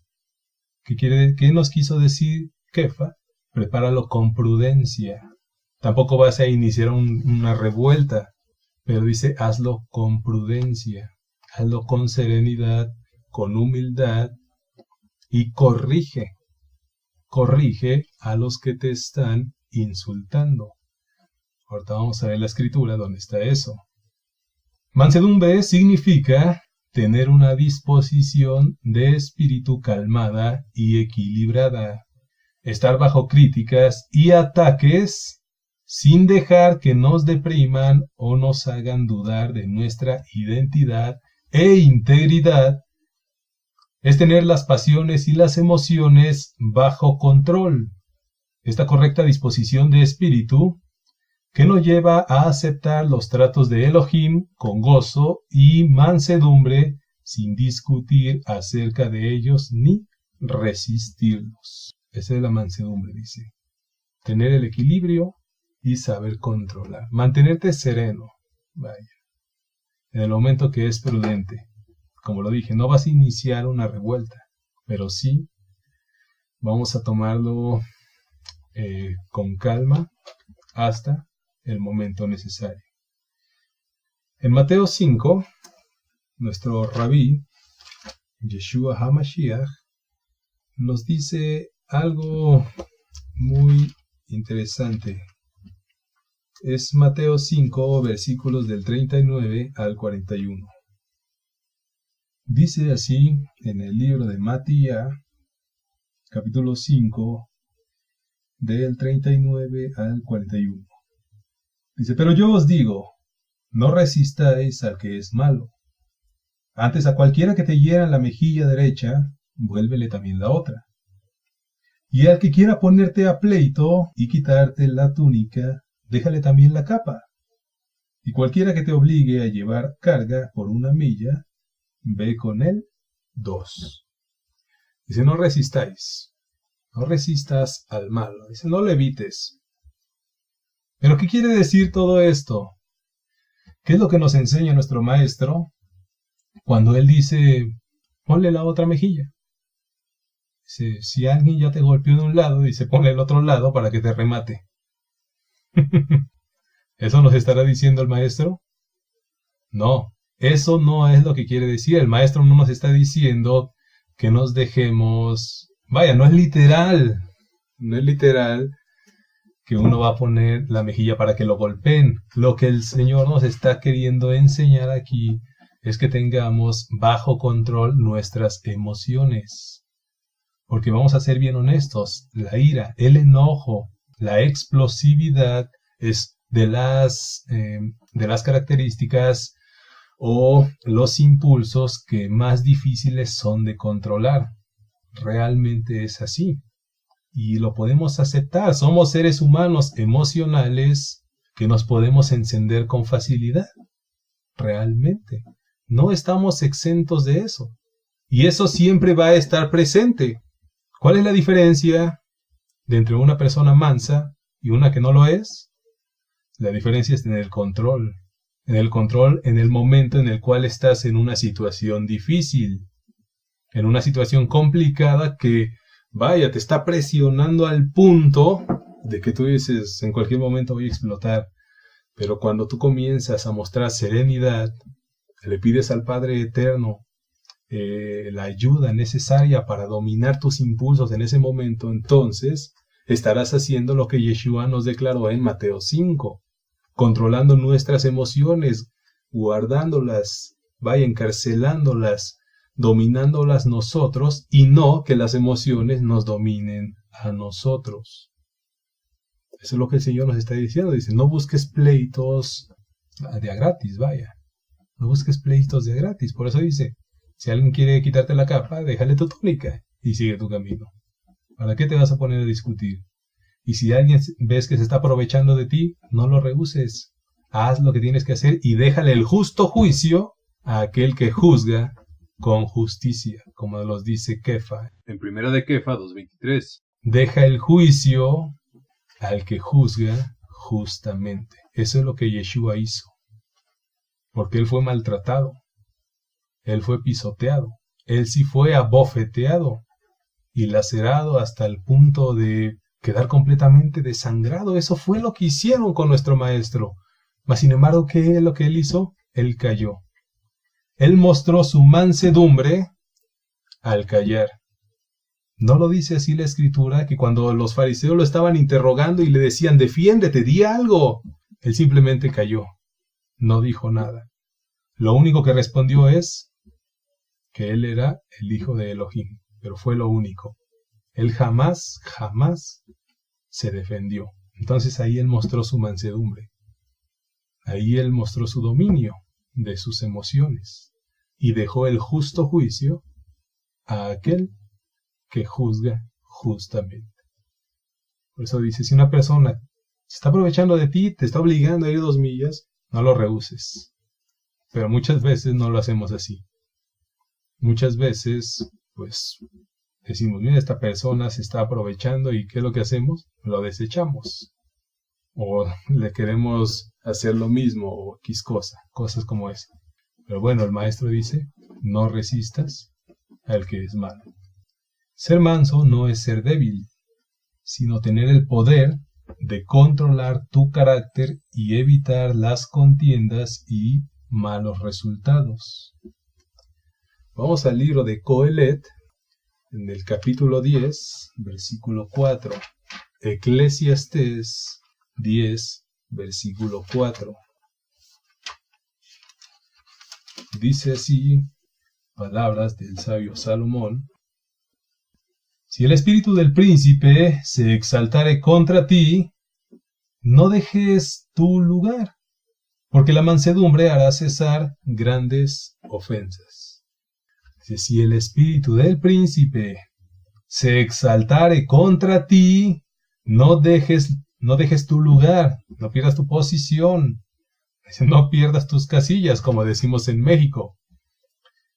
¿Qué nos quiso decir Kefa? Prepáralo con prudencia. Tampoco vas a iniciar una revuelta, pero dice hazlo con prudencia, hazlo con serenidad, con humildad y corrige a los que te están insultando. Ahorita vamos a ver la escritura donde está eso. Mansedumbre significa tener una disposición de espíritu calmada y equilibrada, estar bajo críticas y ataques sin dejar que nos depriman o nos hagan dudar de nuestra identidad e integridad. Es tener las pasiones y las emociones bajo control. Esta correcta disposición de espíritu que nos lleva a aceptar los tratos de Elohim con gozo y mansedumbre sin discutir acerca de ellos ni resistirlos. Esa es la mansedumbre, dice. Tener el equilibrio y saber controlar. Mantenerte sereno. Vaya. En el momento que es prudente. Como lo dije, no vas a iniciar una revuelta, pero sí vamos a tomarlo con calma hasta el momento necesario. En Mateo 5, nuestro rabí, Yeshua HaMashiach, nos dice algo muy interesante. Es Mateo 5, versículos del 39 al 41. Dice así en el libro de Matías, capítulo 5, del 39 al 41. Dice, pero yo os digo, no resistáis al que es malo. Antes a cualquiera que te hiera en la mejilla derecha, vuélvele también la otra. Y al que quiera ponerte a pleito y quitarte la túnica, déjale también la capa. Y cualquiera que te obligue a llevar carga por 1 milla, ve con él 2. Dice, no resistáis. No resistas al malo. Dice, no lo evites. ¿Pero qué quiere decir todo esto? ¿Qué es lo que nos enseña nuestro maestro cuando él dice, ponle la otra mejilla? Dice, si alguien ya te golpeó de un lado, dice, ponle el otro lado para que te remate. ¿Eso nos estará diciendo el maestro? No, eso no es lo que quiere decir. El maestro no nos está diciendo que nos dejemos... Vaya, no es literal. No es literal que uno va a poner la mejilla para que lo golpeen. Lo que el Señor nos está queriendo enseñar aquí es que tengamos bajo control nuestras emociones. Porque vamos a ser bien honestos, la ira, el enojo, la explosividad es de las características o los impulsos que más difíciles son de controlar. Realmente es así. Y lo podemos aceptar. Somos seres humanos emocionales que nos podemos encender con facilidad. Realmente. No estamos exentos de eso. Y eso siempre va a estar presente. ¿Cuál es la diferencia de entre una persona mansa y una que no lo es? La diferencia es en el control. En el control en el momento en el cual estás en una situación difícil. En una situación complicada que, vaya, te está presionando al punto de que tú dices, en cualquier momento voy a explotar. Pero cuando tú comienzas a mostrar serenidad, le pides al Padre Eterno la ayuda necesaria para dominar tus impulsos en ese momento, entonces estarás haciendo lo que Yeshua nos declaró en Mateo 5, controlando nuestras emociones, guardándolas, encarcelándolas, dominándolas nosotros y no que las emociones nos dominen a nosotros. Eso es lo que el Señor nos está diciendo. Dice, no busques pleitos de a gratis, no busques pleitos de a gratis. Por eso dice, si alguien quiere quitarte la capa, déjale tu túnica y sigue tu camino. ¿Para qué te vas a poner a discutir? Y si alguien ves que se está aprovechando de ti, no lo rehuses. Haz lo que tienes que hacer y déjale el justo juicio a aquel que juzga con justicia, como los dice Kefa. En primera de Kefa 2:23. Deja el juicio al que juzga justamente. Eso es lo que Yeshua hizo. Porque él fue maltratado. Él fue pisoteado. Él sí fue abofeteado y lacerado hasta el punto de quedar completamente desangrado. Eso fue lo que hicieron con nuestro maestro. Mas sin embargo, ¿qué es lo que él hizo? Él calló. Él mostró su mansedumbre al callar. ¿No lo dice así la Escritura? Que cuando los fariseos lo estaban interrogando y le decían, defiéndete, di algo, él simplemente calló. No dijo nada. Lo único que respondió es que él era el hijo de Elohim, pero fue lo único. Él jamás se defendió. Entonces ahí él mostró su mansedumbre. Ahí él mostró su dominio de sus emociones y dejó el justo juicio a aquel que juzga justamente. Por eso dice, si una persona se está aprovechando de ti, te está obligando a ir 2 millas, no lo rehuses. Pero muchas veces no lo hacemos así. Muchas veces, pues, decimos, mira, esta persona se está aprovechando y ¿qué es lo que hacemos? Lo desechamos. O le queremos hacer lo mismo o X cosas como esa. Pero bueno, el maestro dice, no resistas al que es malo. Ser manso no es ser débil, sino tener el poder de controlar tu carácter y evitar las contiendas y malos resultados. Vamos al libro de Coelet, en el capítulo 10, versículo 4. Eclesiastés 10, versículo 4. Dice así, palabras del sabio Salomón: si el espíritu del príncipe se exaltare contra ti, no dejes tu lugar, porque la mansedumbre hará cesar grandes ofensas. Dice, si el espíritu del príncipe se exaltare contra ti, no dejes tu lugar, no pierdas tu posición, no pierdas tus casillas, como decimos en México,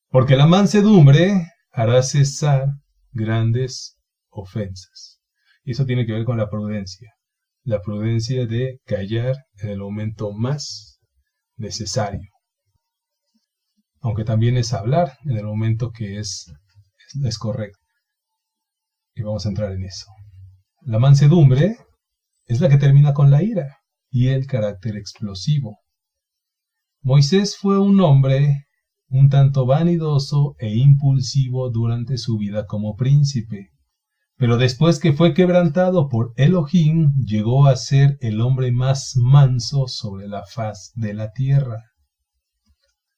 porque la mansedumbre hará cesar grandes ofensas. Y eso tiene que ver con la prudencia de callar en el momento más necesario, aunque también es hablar en el momento que es correcto. Y vamos a entrar en eso. La mansedumbre es la que termina con la ira y el carácter explosivo. Moisés fue un hombre un tanto vanidoso e impulsivo durante su vida como príncipe, pero después que fue quebrantado por Elohim, llegó a ser el hombre más manso sobre la faz de la tierra.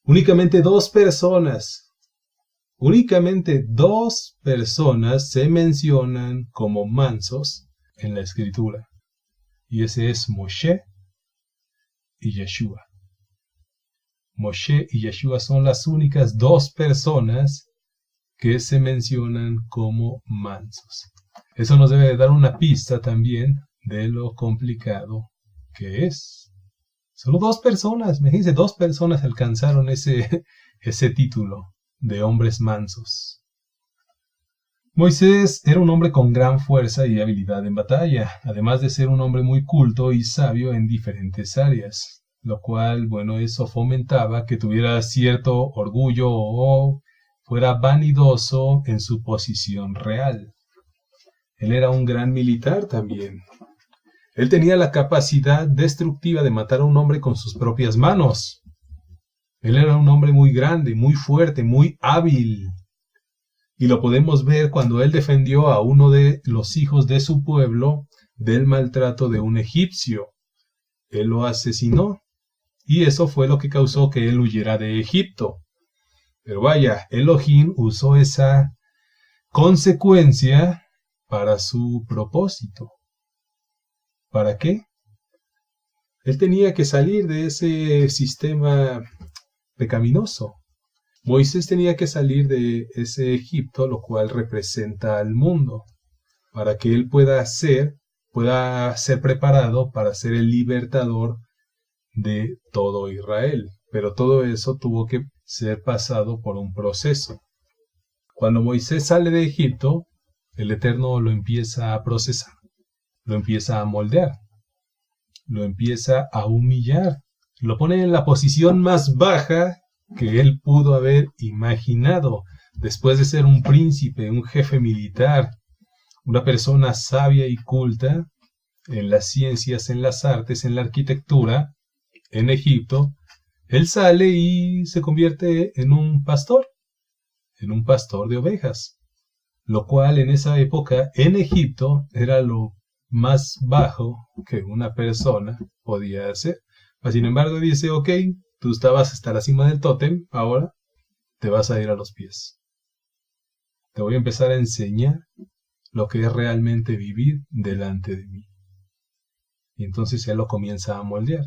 Únicamente dos personas se mencionan como mansos en la Escritura, y ese es Moshe y Yeshua. Moshe y Yeshua son las únicas 2 personas que se mencionan como mansos. Eso nos debe dar una pista también de lo complicado que es. Solo 2 personas, imagínense, 2 personas alcanzaron ese título de hombres mansos. Moisés era un hombre con gran fuerza y habilidad en batalla, además de ser un hombre muy culto y sabio en diferentes áreas, lo cual, bueno, eso fomentaba que tuviera cierto orgullo o fuera vanidoso en su posición real. Él era un gran militar también. Él tenía la capacidad destructiva de matar a un hombre con sus propias manos. Él era un hombre muy grande, muy fuerte, muy hábil. Y lo podemos ver cuando él defendió a uno de los hijos de su pueblo del maltrato de un egipcio. Él lo asesinó. Y eso fue lo que causó que él huyera de Egipto. Pero vaya, Elohim usó esa consecuencia para su propósito. ¿Para qué? Él tenía que salir de ese sistema pecaminoso. Moisés tenía que salir de ese Egipto, lo cual representa al mundo, para que él pueda ser preparado para ser el libertador de todo Israel. Pero todo eso tuvo que ser pasado por un proceso. Cuando Moisés sale de Egipto, el Eterno lo empieza a procesar, lo empieza a moldear, lo empieza a humillar, lo pone en la posición más baja que él pudo haber imaginado, después de ser un príncipe, un jefe militar, una persona sabia y culta en las ciencias, en las artes, en la arquitectura, en Egipto. Él sale y se convierte en un pastor de ovejas, lo cual en esa época en Egipto era lo más bajo que una persona podía hacer. Sin embargo dice, ok, tú estabas hasta la cima del tótem, ahora te vas a ir a los pies. Te voy a empezar a enseñar lo que es realmente vivir delante de mí. Y entonces él lo comienza a moldear.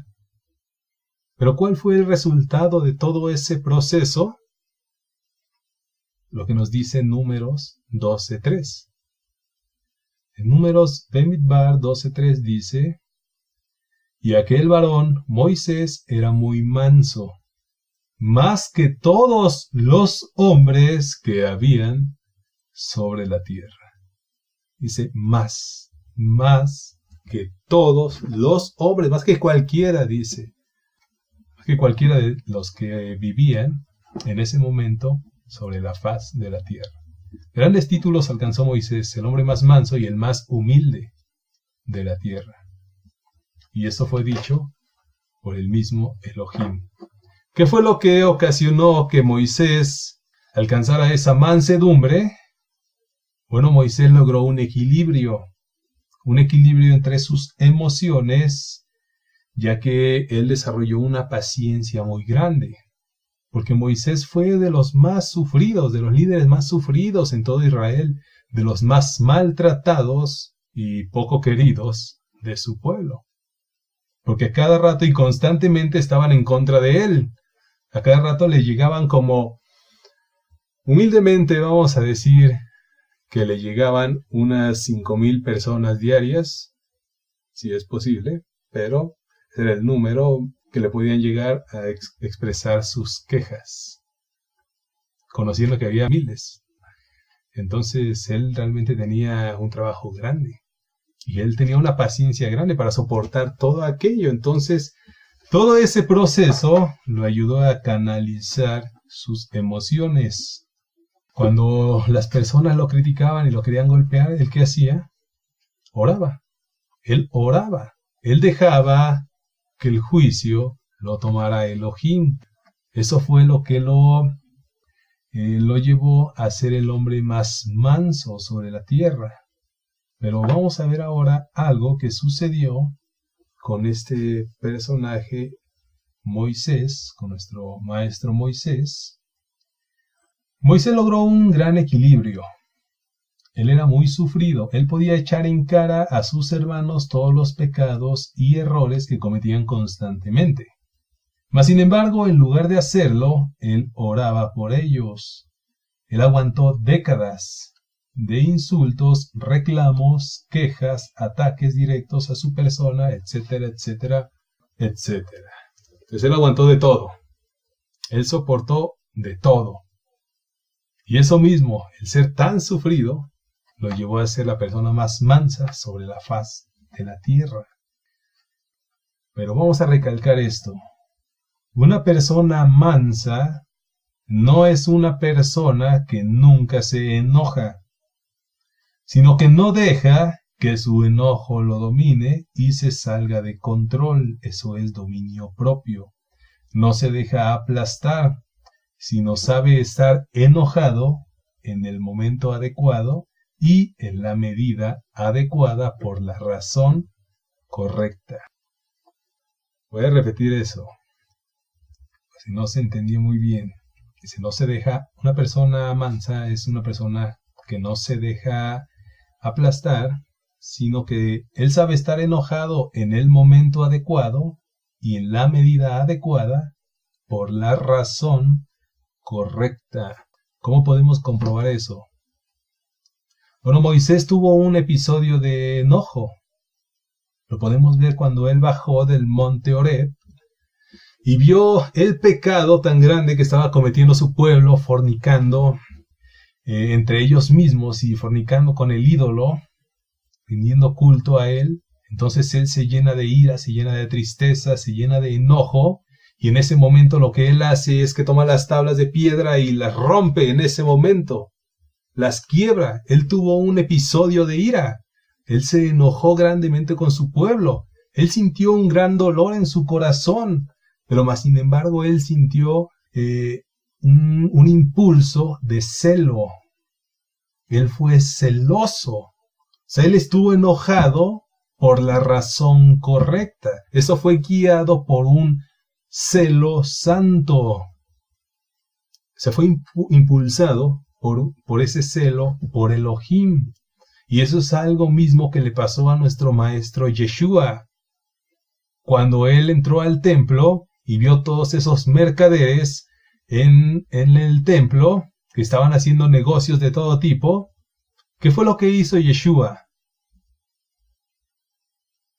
Pero ¿cuál fue el resultado de todo ese proceso? Lo que nos dice Números 12:3. En Números Bemidbar 12:3 dice, y aquel varón, Moisés, era muy manso, más que todos los hombres que habían sobre la tierra. Dice más que todos los hombres, más que cualquiera, dice, más que cualquiera de los que vivían en ese momento sobre la faz de la tierra. Grandes títulos alcanzó Moisés, el hombre más manso y el más humilde de la tierra. Y esto fue dicho por el mismo Elohim. ¿Qué fue lo que ocasionó que Moisés alcanzara esa mansedumbre? Bueno, Moisés logró un equilibrio entre sus emociones, ya que él desarrolló una paciencia muy grande, porque Moisés fue de los más sufridos, de los líderes más sufridos en todo Israel, de los más maltratados y poco queridos de su pueblo, porque a cada rato y constantemente estaban en contra de él, a cada rato le llegaban como, humildemente vamos a decir, que le llegaban unas 5,000 personas diarias, si es posible, pero era el número que le podían llegar a expresar sus quejas, conociendo que había miles. Entonces él realmente tenía un trabajo grande, y él tenía una paciencia grande para soportar todo aquello. Entonces, todo ese proceso lo ayudó a canalizar sus emociones. Cuando las personas lo criticaban y lo querían golpear, ¿él qué hacía? Oraba. Él oraba. Él dejaba que el juicio lo tomara Elohim. Eso fue lo que lo llevó a ser el hombre más manso sobre la tierra. Pero vamos a ver ahora algo que sucedió con este personaje Moisés, con nuestro maestro Moisés. Moisés logró un gran equilibrio. Él era muy sufrido. Él podía echar en cara a sus hermanos todos los pecados y errores que cometían constantemente. Mas, sin embargo, en lugar de hacerlo, él oraba por ellos. Él aguantó décadas de insultos, reclamos, quejas, ataques directos a su persona, etcétera, etcétera, etcétera. Entonces él aguantó de todo. Él soportó de todo. Y eso mismo, el ser tan sufrido, lo llevó a ser la persona más mansa sobre la faz de la tierra. Pero vamos a recalcar esto. Una persona mansa no es una persona que nunca se enoja, sino que no deja que su enojo lo domine y se salga de control. Eso es dominio propio. No se deja aplastar, sino sabe estar enojado en el momento adecuado y en la medida adecuada por la razón correcta. Voy a repetir eso, si no se entendió muy bien. Si no se deja, una persona mansa es una persona que no se deja aplastar, sino que él sabe estar enojado en el momento adecuado y en la medida adecuada por la razón correcta. ¿Cómo podemos comprobar eso? Bueno, Moisés tuvo un episodio de enojo. Lo podemos ver cuando él bajó del monte Horeb y vio el pecado tan grande que estaba cometiendo su pueblo, fornicando entre ellos mismos y fornicando con el ídolo, rindiendo culto a él. Entonces él se llena de ira, se llena de tristeza, se llena de enojo, y en ese momento lo que él hace es que toma las tablas de piedra y las rompe en ese momento, las quiebra. Él tuvo un episodio de ira, él se enojó grandemente con su pueblo, él sintió un gran dolor en su corazón, pero más sin embargo él sintió un impulso de celo. Él fue celoso, o sea, él estuvo enojado por la razón correcta. Eso fue guiado por un celo santo. Se fue impulsado por ese celo, por Elohim. Y eso es algo mismo que le pasó a nuestro maestro Yeshua. Cuando él entró al templo y vio todos esos mercaderes en el templo que estaban haciendo negocios de todo tipo, ¿qué fue lo que hizo Yeshua?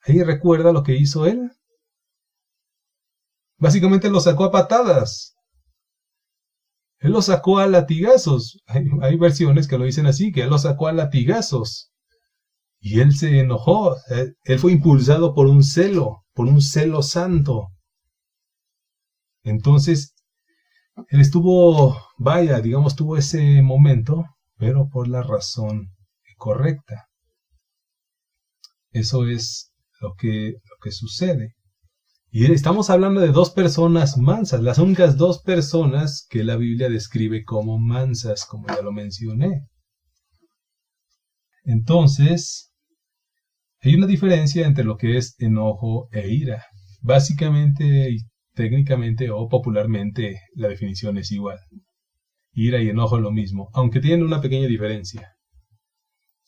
¿Ahí recuerda lo que hizo él? Básicamente lo sacó a patadas. Él lo sacó a latigazos. Hay versiones que lo dicen así, que él lo sacó a latigazos. Y él se enojó. Él fue impulsado por un celo santo. Entonces, él tuvo ese momento, pero por la razón correcta. Eso es lo que sucede. Y estamos hablando de dos personas mansas, las únicas dos personas que la Biblia describe como mansas, como ya lo mencioné. Entonces, hay una diferencia entre lo que es enojo e ira. Básicamente, y técnicamente o popularmente, la definición es igual. Ira y enojo es lo mismo, aunque tienen una pequeña diferencia.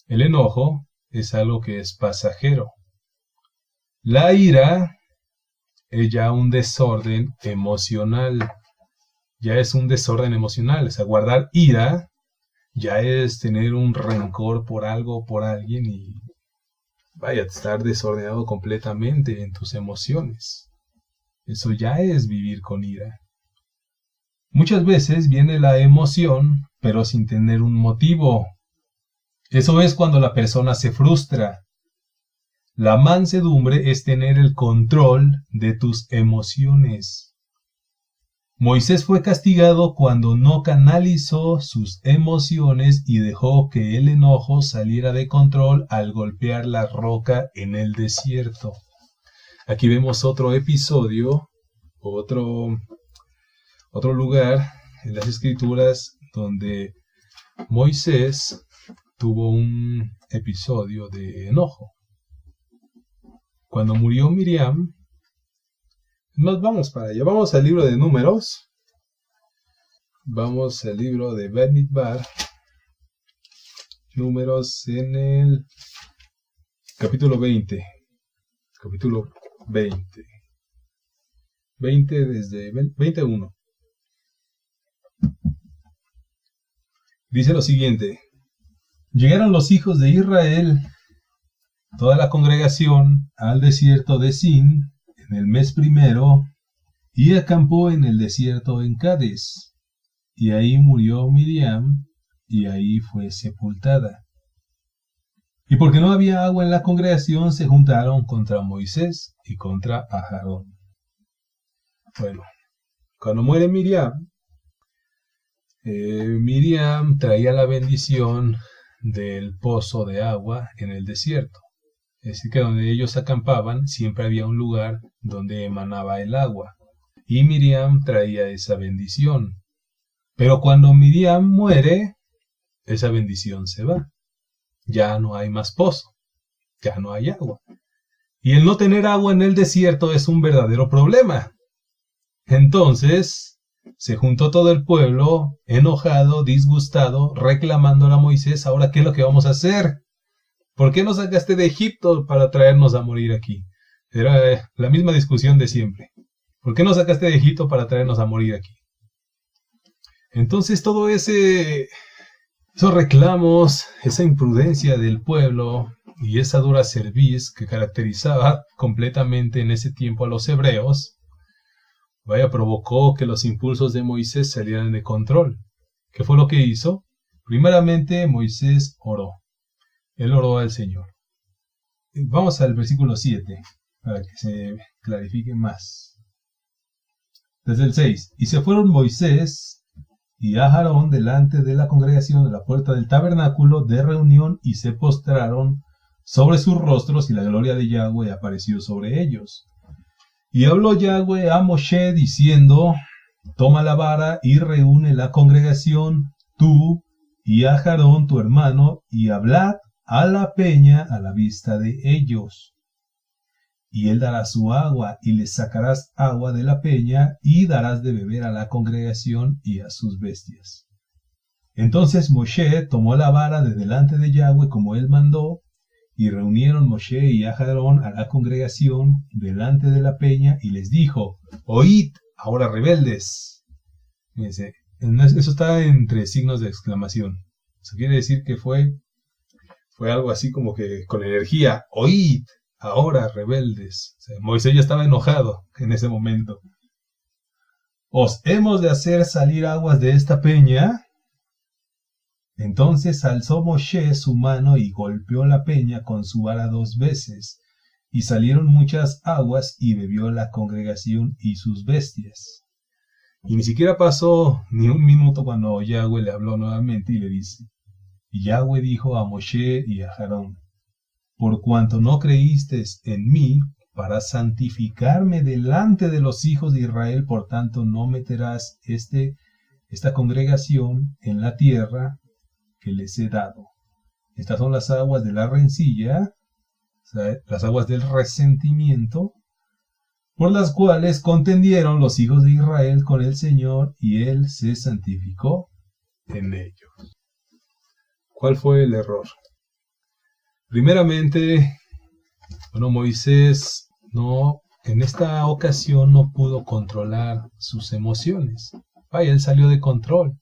El enojo es algo que es pasajero. La ira es ya un desorden emocional. Ya es un desorden emocional. O sea, guardar ira ya es tener un rencor por algo o por alguien y estar desordenado completamente en tus emociones. Eso ya es vivir con ira. Muchas veces viene la emoción, pero sin tener un motivo. Eso es cuando la persona se frustra. La mansedumbre es tener el control de tus emociones. Moisés fue castigado cuando no canalizó sus emociones y dejó que el enojo saliera de control al golpear la roca en el desierto. Aquí vemos otro episodio, otro lugar en las Escrituras donde Moisés tuvo un episodio de enojo. Cuando murió Miriam, nos vamos para allá. Vamos al libro de Números. Vamos al libro de Bamidbar. Números en el capítulo 20. Capítulo 20. 20 desde 21. Dice lo siguiente. Llegaron los hijos de Israel, toda la congregación, al desierto de Sin, en el mes primero, y acampó en el desierto en Cades. Y ahí murió Miriam, y ahí fue sepultada. Y porque no había agua en la congregación, se juntaron contra Moisés y contra Aarón. Bueno, cuando muere Miriam, Miriam traía la bendición del pozo de agua en el desierto. Es decir, que donde ellos acampaban siempre había un lugar donde emanaba el agua. Y Miriam traía esa bendición. Pero cuando Miriam muere, esa bendición se va. Ya no hay más pozo. Ya no hay agua. Y el no tener agua en el desierto es un verdadero problema. Entonces se juntó todo el pueblo, enojado, disgustado, reclamándole a Moisés, ahora ¿qué es lo que vamos a hacer? ¿Por qué nos sacaste de Egipto para traernos a morir aquí? Era la misma discusión de siempre. ¿Por qué nos sacaste de Egipto para traernos a morir aquí? Entonces todo esos reclamos, esa imprudencia del pueblo y esa dura cerviz que caracterizaba completamente en ese tiempo a los hebreos, provocó que los impulsos de Moisés salieran de control. ¿Qué fue lo que hizo? Primeramente, Moisés oró. Él oró al Señor. Vamos al versículo 7, para que se clarifique más. Desde el 6. Y se fueron Moisés y Aarón delante de la congregación de la puerta del tabernáculo de reunión y se postraron sobre sus rostros y la gloria de Yahweh apareció sobre ellos. Y habló Yahweh a Moshe diciendo, toma la vara y reúne la congregación, tú y a Aarón tu hermano, y hablad a la peña a la vista de ellos. Y él dará su agua, y les sacarás agua de la peña, y darás de beber a la congregación y a sus bestias. Entonces Moshe tomó la vara de delante de Yahweh como él mandó, y reunieron Moshe y Aarón a la congregación delante de la peña, y les dijo, oíd, ahora rebeldes. Fíjense, eso está entre signos de exclamación. Eso quiere decir que fue algo así como que con energía. Oíd, ahora rebeldes. O sea, Moisés ya estaba enojado en ese momento. ¿Os hemos de hacer salir aguas de esta peña? Entonces alzó Moshe su mano y golpeó la peña con su vara 2 veces, y salieron muchas aguas, y bebió la congregación y sus bestias. Y ni siquiera pasó ni un minuto cuando Yahweh le habló nuevamente y le dice, y Yahweh dijo a Moshe y a Aarón, por cuanto no creísteis en mí, para santificarme delante de los hijos de Israel, por tanto no meterás esta congregación en la tierra que les he dado. Estas son las aguas de la rencilla, o sea, las aguas del resentimiento, por las cuales contendieron los hijos de Israel con el Señor, y él se santificó en ellos. ¿Cuál fue el error? Primeramente, Moisés en esta ocasión no pudo controlar sus emociones. Él salió de control.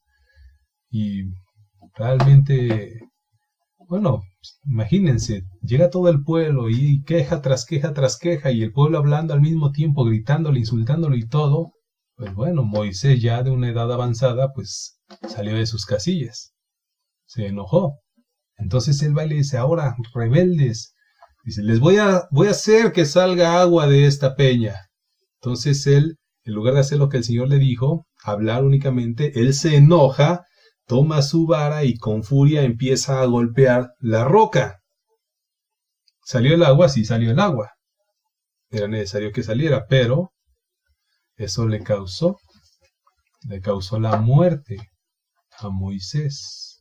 Y realmente, imagínense, llega todo el pueblo y queja tras queja tras queja, y el pueblo hablando al mismo tiempo, gritándole, insultándole y todo. Moisés ya de una edad avanzada, pues salió de sus casillas. Se enojó. Entonces él va y le dice, ahora, rebeldes, dice, les voy a hacer que salga agua de esta peña. Entonces él, en lugar de hacer lo que el Señor le dijo, hablar únicamente, él se enoja, toma su vara y con furia empieza a golpear la roca. ¿Salió el agua? Sí, salió el agua. Era necesario que saliera, pero eso le causó la muerte a Moisés.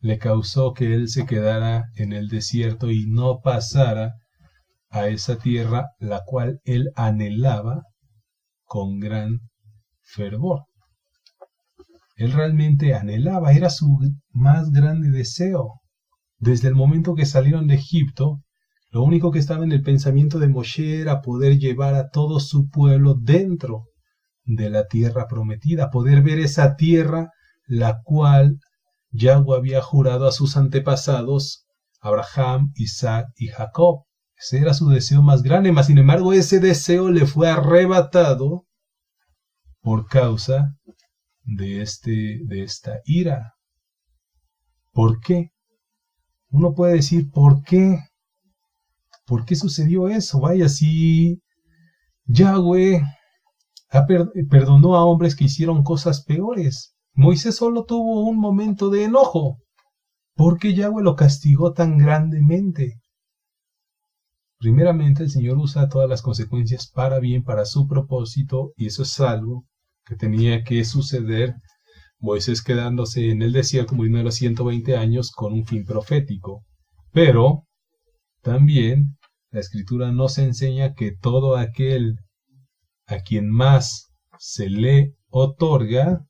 Le causó que él se quedara en el desierto y no pasara a esa tierra la cual él anhelaba con gran fervor. Él realmente anhelaba, era su más grande deseo. Desde el momento que salieron de Egipto, lo único que estaba en el pensamiento de Moshe era poder llevar a todo su pueblo dentro de la tierra prometida, poder ver esa tierra la cual Yahweh había jurado a sus antepasados, Abraham, Isaac y Jacob. Ese era su deseo más grande, mas sin embargo ese deseo le fue arrebatado por causa de esta ira. ¿Por qué? Uno puede decir, ¿por qué? ¿Por qué sucedió eso? Si Yahweh perdonó a hombres que hicieron cosas peores. Moisés solo tuvo un momento de enojo. ¿Por qué Yahweh lo castigó tan grandemente? Primeramente, el Señor usa todas las consecuencias para bien, para su propósito, y eso es algo que tenía que suceder. Moisés quedándose en el desierto, muriendo a los 120 años, con un fin profético. Pero también la Escritura nos enseña que todo aquel a quien más se le otorga,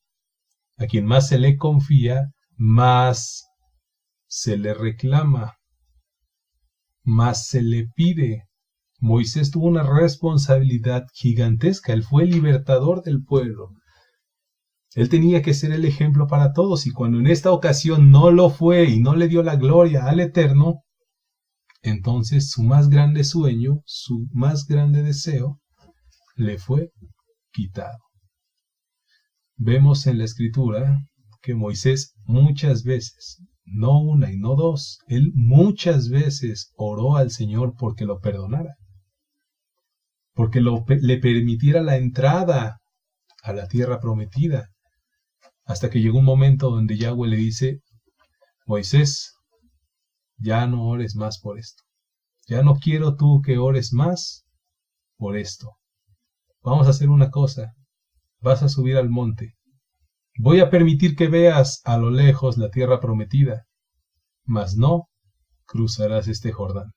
a quien más se le confía, más se le reclama, más se le pide. Moisés tuvo una responsabilidad gigantesca. Él fue el libertador del pueblo. Él tenía que ser el ejemplo para todos, y cuando en esta ocasión no lo fue y no le dio la gloria al Eterno, entonces su más grande sueño, su más grande deseo, le fue quitado. Vemos en la Escritura que Moisés muchas veces, no una y no dos, él muchas veces oró al Señor porque lo perdonara, porque le permitiera la entrada a la tierra prometida, hasta que llegó un momento donde Yahweh le dice: Moisés, ya no ores más por esto, ya no quiero tú que ores más por esto. Vamos a hacer una cosa, vas a subir al monte, voy a permitir que veas a lo lejos la tierra prometida, mas no cruzarás este Jordán.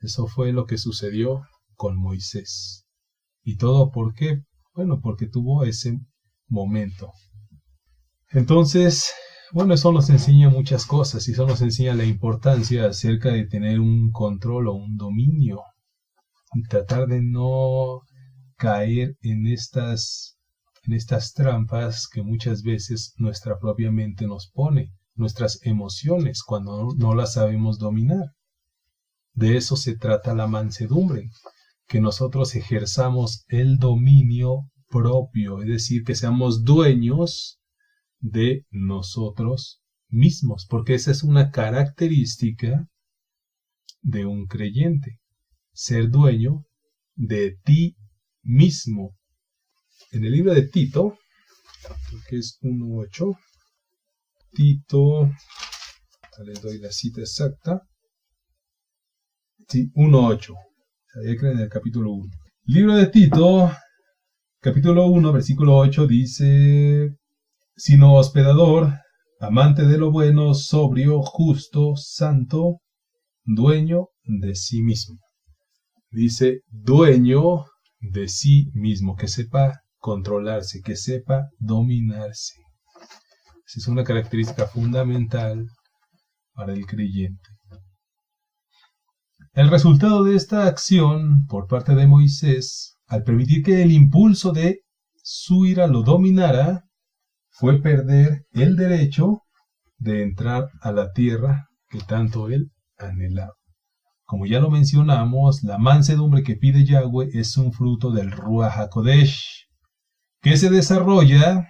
Eso fue lo que sucedió con Moisés. ¿Y todo por qué? Bueno, porque tuvo ese momento. Entonces, bueno, eso nos enseña muchas cosas, y eso nos enseña la importancia acerca de tener un control o un dominio, y tratar de no caer en estas trampas que muchas veces nuestra propia mente nos pone, nuestras emociones, cuando no las sabemos dominar. De eso se trata la mansedumbre, que nosotros ejerzamos el dominio propio, es decir, que seamos dueños de nosotros mismos, porque esa es una característica de un creyente, ser dueño de ti mismo. En el libro de Tito, que es 1:8, Tito, les doy la cita exacta, sí, 1:8, en el capítulo 1. Libro de Tito, capítulo 1, versículo 8, dice: sino hospedador, amante de lo bueno, sobrio, justo, santo, dueño de sí mismo. Dice dueño de sí mismo, que sepa controlarse, que sepa dominarse. Esa es una característica fundamental para el creyente. El resultado de esta acción por parte de Moisés, al permitir que el impulso de su ira lo dominara, fue perder el derecho de entrar a la tierra que tanto él anhelaba. Como ya lo mencionamos, la mansedumbre que pide Yahweh es un fruto del Ruach HaKodesh, que se desarrolla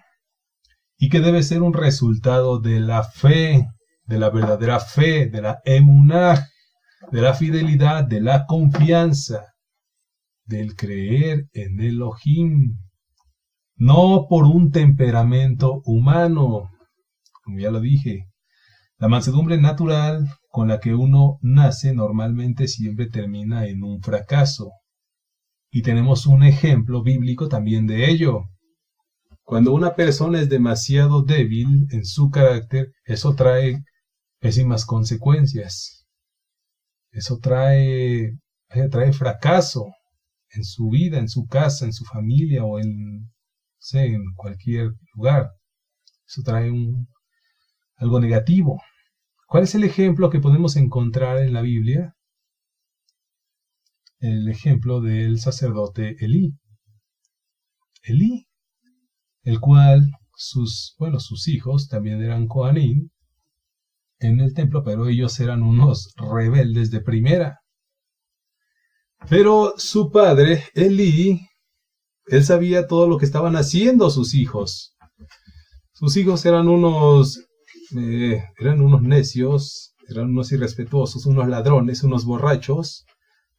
y que debe ser un resultado de la fe, de la verdadera fe, de la emunah, de la fidelidad, de la confianza, del creer en Elohim, no por un temperamento humano. Como ya lo dije, la mansedumbre natural con la que uno nace normalmente siempre termina en un fracaso. Y tenemos un ejemplo bíblico también de ello. Cuando una persona es demasiado débil en su carácter, eso trae pésimas consecuencias. Eso trae fracaso en su vida, en su casa, en su familia o en cualquier lugar. Eso trae algo negativo. ¿Cuál es el ejemplo que podemos encontrar en la Biblia? El ejemplo del sacerdote Elí. Elí, el cual sus hijos también eran Kohanim en el templo, pero ellos eran unos rebeldes de primera. Pero su padre, Elí, él sabía todo lo que estaban haciendo sus hijos. Sus hijos eran unos necios, eran unos irrespetuosos, unos ladrones, unos borrachos,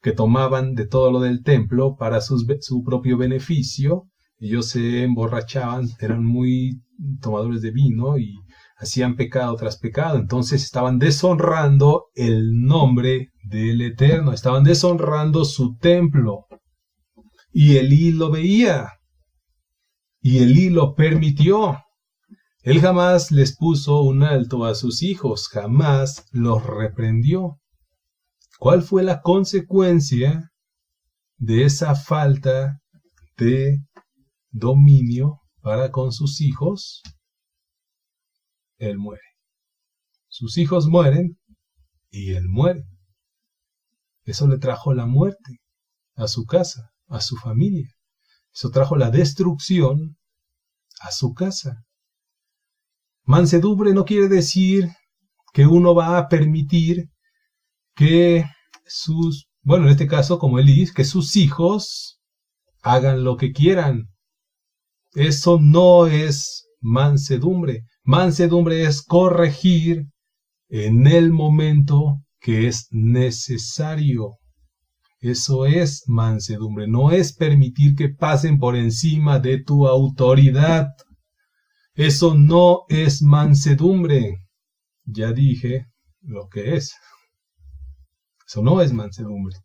que tomaban de todo lo del templo para su propio beneficio. Ellos se emborrachaban, eran muy tomadores de vino y hacían pecado tras pecado. Entonces estaban deshonrando el nombre del Eterno, estaban deshonrando su templo. Y Elí lo veía, y Elí lo permitió. Él jamás les puso un alto a sus hijos, jamás los reprendió. ¿Cuál fue la consecuencia de esa falta de dominio para con sus hijos? Él muere. Sus hijos mueren y él muere. Eso le trajo la muerte a su casa, a su familia. Eso trajo la destrucción a su casa. Mansedumbre no quiere decir que uno va a permitir que en este caso como Elí, que sus hijos hagan lo que quieran. Eso no es mansedumbre. Mansedumbre es corregir en el momento que es necesario. Eso es mansedumbre. No es permitir que pasen por encima de tu autoridad. Eso no es mansedumbre. Ya dije lo que es. Eso no es mansedumbre.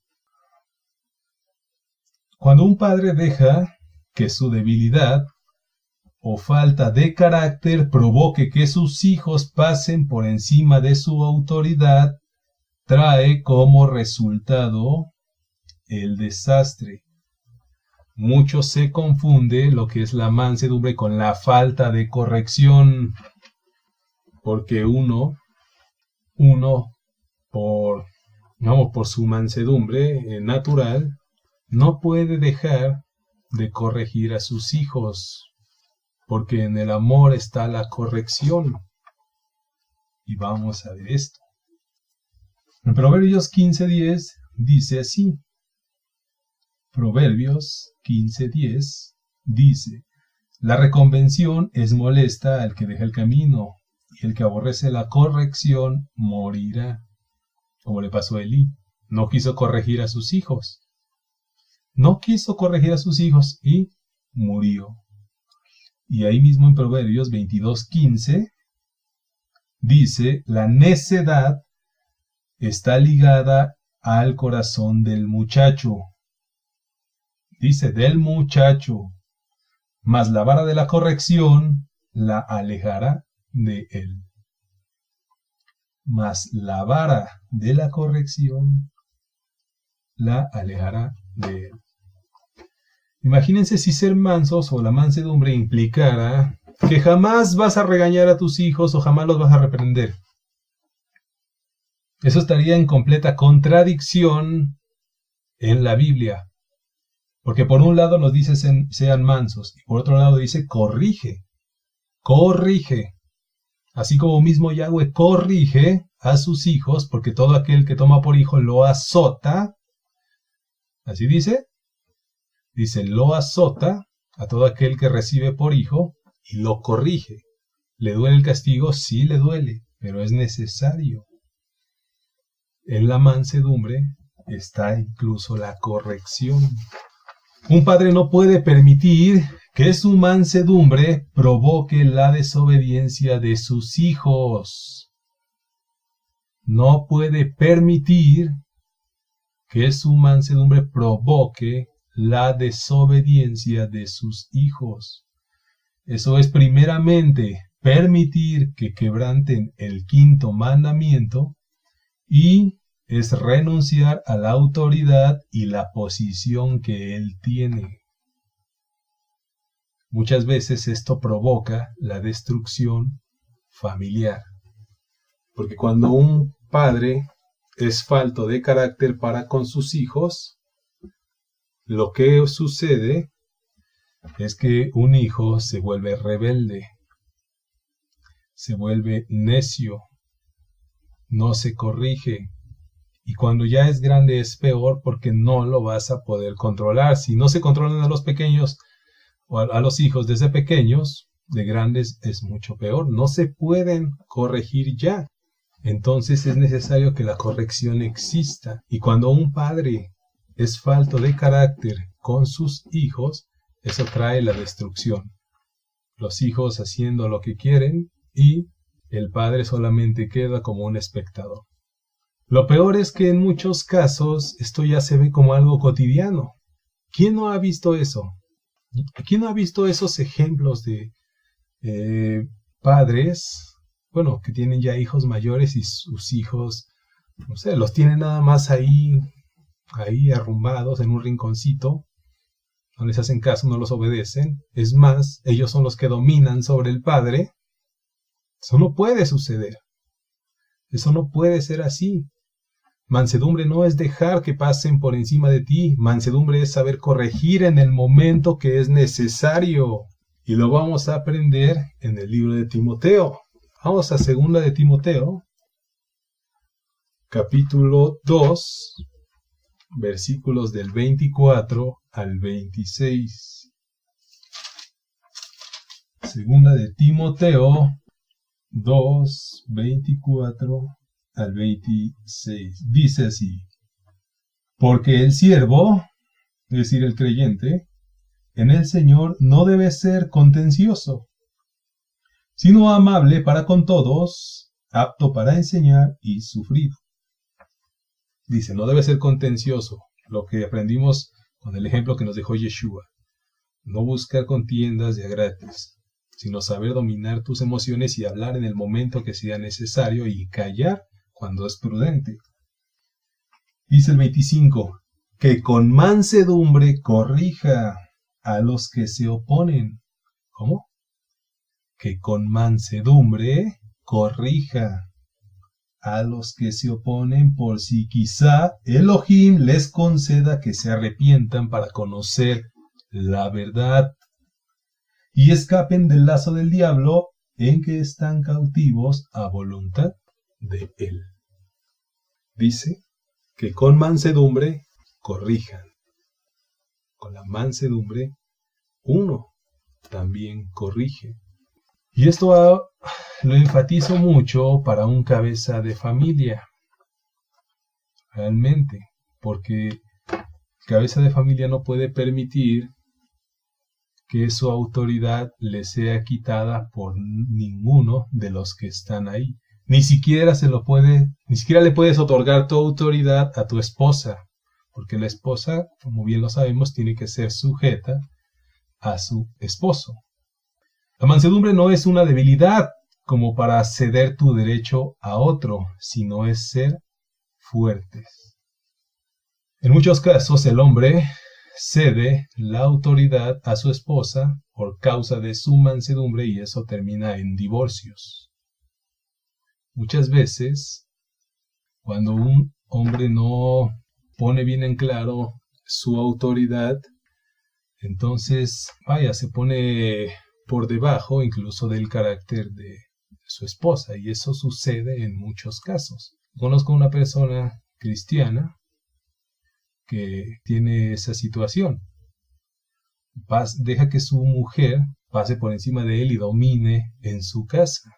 Cuando un padre deja que su debilidad o falta de carácter provoque que sus hijos pasen por encima de su autoridad, trae como resultado el desastre. Mucho se confunde lo que es la mansedumbre con la falta de corrección, porque uno por su mansedumbre natural, no puede dejar de corregir a sus hijos, porque en el amor está la corrección. Y vamos a ver esto. En Proverbios 15:10 dice así. Proverbios 15:10 dice: la reconvención es molesta al que deja el camino, y el que aborrece la corrección morirá. Como le pasó a Elí. No quiso corregir a sus hijos. No quiso corregir a sus hijos y murió. Y ahí mismo en Proverbios 22:15 dice: la necedad está ligada al corazón del muchacho. Dice del muchacho, mas la vara de la corrección la alejará de él. Mas la vara de la corrección la alejará de él. Imagínense si ser mansos o la mansedumbre implicara que jamás vas a regañar a tus hijos o jamás los vas a reprender. Eso estaría en completa contradicción en la Biblia. Porque por un lado nos dice sean mansos y por otro lado dice corrige. Corrige. Así como mismo Yahweh corrige a sus hijos, porque todo aquel que toma por hijo lo azota. Así dice. Dice, lo azota a todo aquel que recibe por hijo y lo corrige. ¿Le duele el castigo? Sí le duele, pero es necesario. En la mansedumbre está incluso la corrección. Un padre no puede permitir que su mansedumbre provoque la desobediencia de sus hijos. No puede permitir que su mansedumbre provoque la desobediencia de sus hijos. Eso es primeramente permitir que quebranten el quinto mandamiento y es renunciar a la autoridad y la posición que él tiene. Muchas veces esto provoca la destrucción familiar. Porque cuando un padre es falto de carácter para con sus hijos, lo que sucede es que un hijo se vuelve rebelde, se vuelve necio, no se corrige. Y cuando ya es grande es peor porque no lo vas a poder controlar. Si no se controlan a los pequeños o a los hijos desde pequeños, de grandes es mucho peor. No se pueden corregir ya. Entonces es necesario que la corrección exista. Y cuando un padre es falto de carácter con sus hijos, eso trae la destrucción. Los hijos haciendo lo que quieren y el padre solamente queda como un espectador. Lo peor es que en muchos casos esto ya se ve como algo cotidiano. ¿Quién no ha visto eso? ¿Quién no ha visto esos ejemplos de padres, que tienen ya hijos mayores y sus hijos, no sé, los tienen nada más ahí arrumbados en un rinconcito, no les hacen caso, no los obedecen? Es más, ellos son los que dominan sobre el padre. Eso no puede suceder. Eso no puede ser así. Mansedumbre no es dejar que pasen por encima de ti. Mansedumbre es saber corregir en el momento que es necesario. Y lo vamos a aprender en el libro de Timoteo. Vamos a 2 de Timoteo, capítulo 2, versículos del 24 al 26. Segunda de Timoteo 2, 24 al 26. Dice así: porque el siervo, es decir, el creyente, en el Señor no debe ser contencioso, sino amable para con todos, apto para enseñar y sufrido. Dice, no debe ser contencioso, lo que aprendimos con el ejemplo que nos dejó Yeshua. No buscar contiendas de a gratis, sino saber dominar tus emociones y hablar en el momento que sea necesario y callar cuando es prudente. Dice el 25, que con mansedumbre corrija a los que se oponen. ¿Cómo? Que con mansedumbre corrija a los que se oponen, por si quizá Elohim les conceda que se arrepientan para conocer la verdad y escapen del lazo del diablo en que están cautivos a voluntad de él. Dice que con mansedumbre corrijan. Con la mansedumbre uno también corrige. Y esto lo enfatizo mucho para un cabeza de familia, realmente, porque el cabeza de familia no puede permitir que su autoridad le sea quitada por ninguno de los que están ahí. Ni siquiera le puedes otorgar tu autoridad a tu esposa, porque la esposa, como bien lo sabemos, tiene que ser sujeta a su esposo. La mansedumbre no es una debilidad como para ceder tu derecho a otro, sino es ser fuertes. En muchos casos el hombre cede la autoridad a su esposa por causa de su mansedumbre y eso termina en divorcios. Muchas veces, cuando un hombre no pone bien en claro su autoridad, entonces, se pone por debajo incluso del carácter de su esposa, y eso sucede en muchos casos. Conozco una persona cristiana que tiene esa situación. Deja que su mujer pase por encima de él y domine en su casa.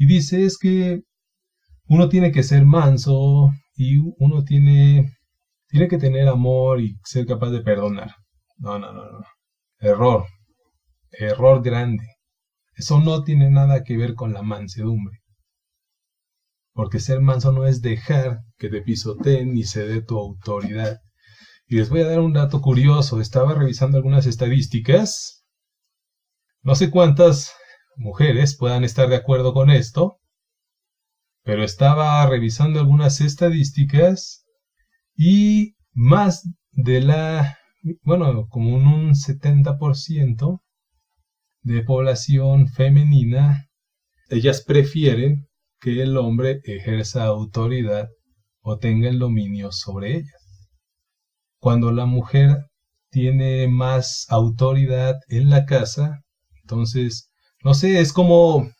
Y dice, es que uno tiene que ser manso y uno tiene que tener amor y ser capaz de perdonar. No. Error grande. Eso no tiene nada que ver con la mansedumbre. Porque ser manso no es dejar que te pisoteen ni ceder tu autoridad. Y les voy a dar un dato curioso. Estaba revisando algunas estadísticas. No sé cuántas mujeres puedan estar de acuerdo con esto, pero estaba revisando algunas estadísticas y más de como un 70% de población femenina, ellas prefieren que el hombre ejerza autoridad o tenga el dominio sobre ellas. Cuando la mujer tiene más autoridad en la casa, entonces, no sé, es como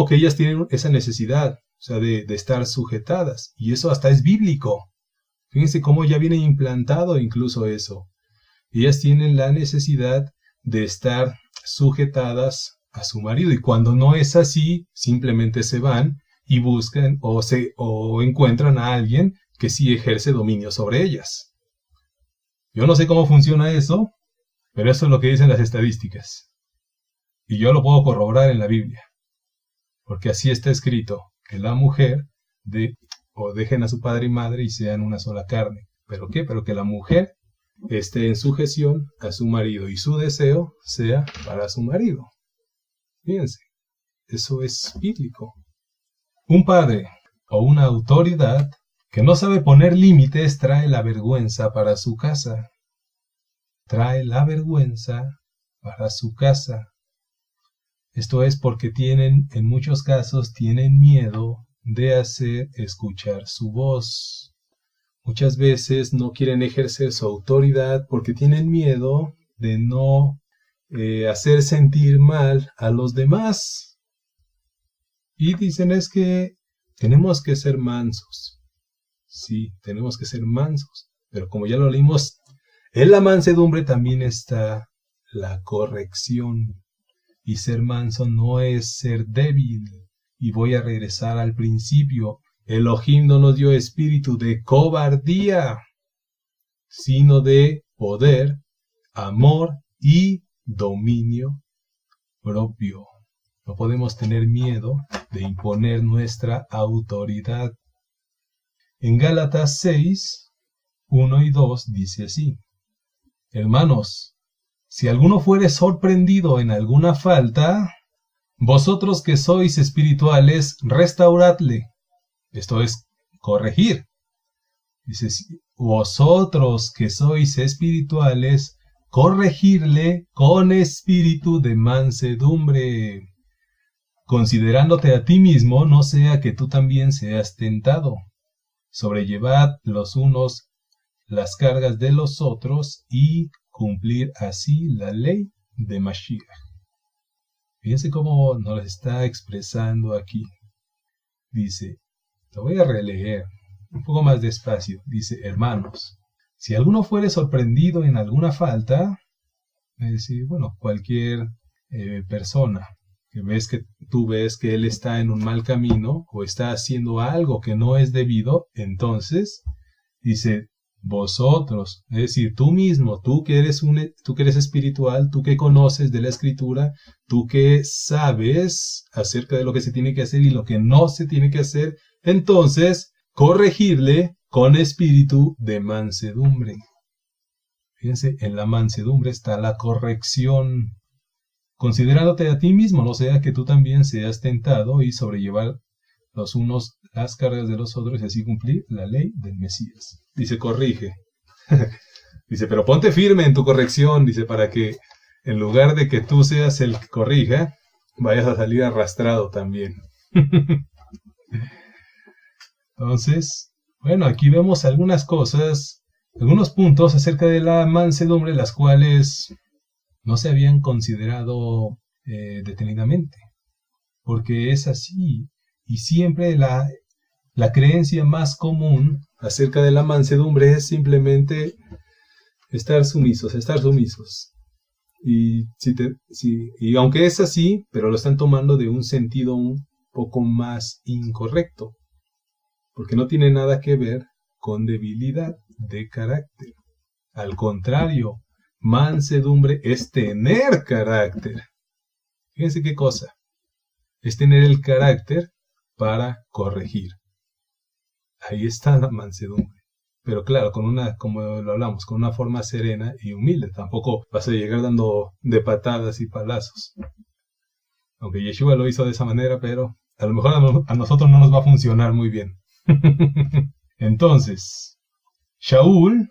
que ellas tienen esa necesidad, o sea, de estar sujetadas, y eso hasta es bíblico. Fíjense cómo ya viene implantado incluso eso. Ellas tienen la necesidad de estar sujetadas a su marido, y cuando no es así, simplemente se van y buscan o encuentran a alguien que sí ejerce dominio sobre ellas. Yo no sé cómo funciona eso, pero eso es lo que dicen las estadísticas. Y yo lo puedo corroborar en la Biblia, porque así está escrito, que la mujer dejen a su padre y madre y sean una sola carne. ¿Pero qué? Pero que la mujer esté en sujeción a su marido y su deseo sea para su marido. Fíjense, eso es bíblico. Un padre o una autoridad que no sabe poner límites trae la vergüenza para su casa. Trae la vergüenza para su casa. Esto es porque en muchos casos, tienen miedo de hacer escuchar su voz. Muchas veces no quieren ejercer su autoridad porque tienen miedo de no hacer sentir mal a los demás. Y dicen es que tenemos que ser mansos. Sí, tenemos que ser mansos. Pero como ya lo leímos En la mansedumbre también está la corrección. Y ser manso no es ser débil. Y voy a regresar al principio. Elohim no nos dio espíritu de cobardía, sino de poder, amor y dominio propio. No podemos tener miedo de imponer nuestra autoridad. En Gálatas 6, 1 y 2 dice así: Hermanos, si alguno fuere sorprendido en alguna falta, vosotros que sois espirituales, restauradle. Esto es corregir. Dice, vosotros que sois espirituales, corregirle con espíritu de mansedumbre, considerándote a ti mismo, no sea que tú también seas tentado. Sobrellevad los unos las cargas de los otros y cumplir así la ley de Mashiach. Fíjense cómo nos está expresando aquí. Dice, lo voy a releer un poco más despacio. Dice, hermanos, si alguno fuere sorprendido en alguna falta, es decir, bueno, cualquier persona que tú ves que él está en un mal camino o está haciendo algo que no es debido, entonces dice, vosotros, es decir, tú mismo, tú que eres espiritual, tú que conoces de la escritura, tú que sabes acerca de lo que se tiene que hacer y lo que no se tiene que hacer, entonces corregirle con espíritu de mansedumbre. Fíjense, en la mansedumbre está la corrección, considerándote a ti mismo, no sea que tú también seas tentado y sobrellevar los unos las cargas de los otros y así cumplir la ley del Mesías. Dice, corrige. Dice, pero ponte firme en tu corrección, dice, para que en lugar de que tú seas el que corrija, vayas a salir arrastrado también. Entonces, bueno, aquí vemos algunas cosas, algunos puntos acerca de la mansedumbre, las cuales no se habían considerado detenidamente, porque es así. Y siempre la creencia más común acerca de la mansedumbre es simplemente estar sumisos. Y aunque es así, pero lo están tomando de un sentido un poco más incorrecto, porque no tiene nada que ver con debilidad de carácter. Al contrario, mansedumbre es tener carácter. Fíjense qué cosa. Es tener el carácter para corregir. Ahí está la mansedumbre. Pero claro, como lo hablamos, con una forma serena y humilde. Tampoco vas a llegar dando de patadas y palazos. Aunque Yeshua lo hizo de esa manera, pero a lo mejor a nosotros no nos va a funcionar muy bien. Entonces, Shaul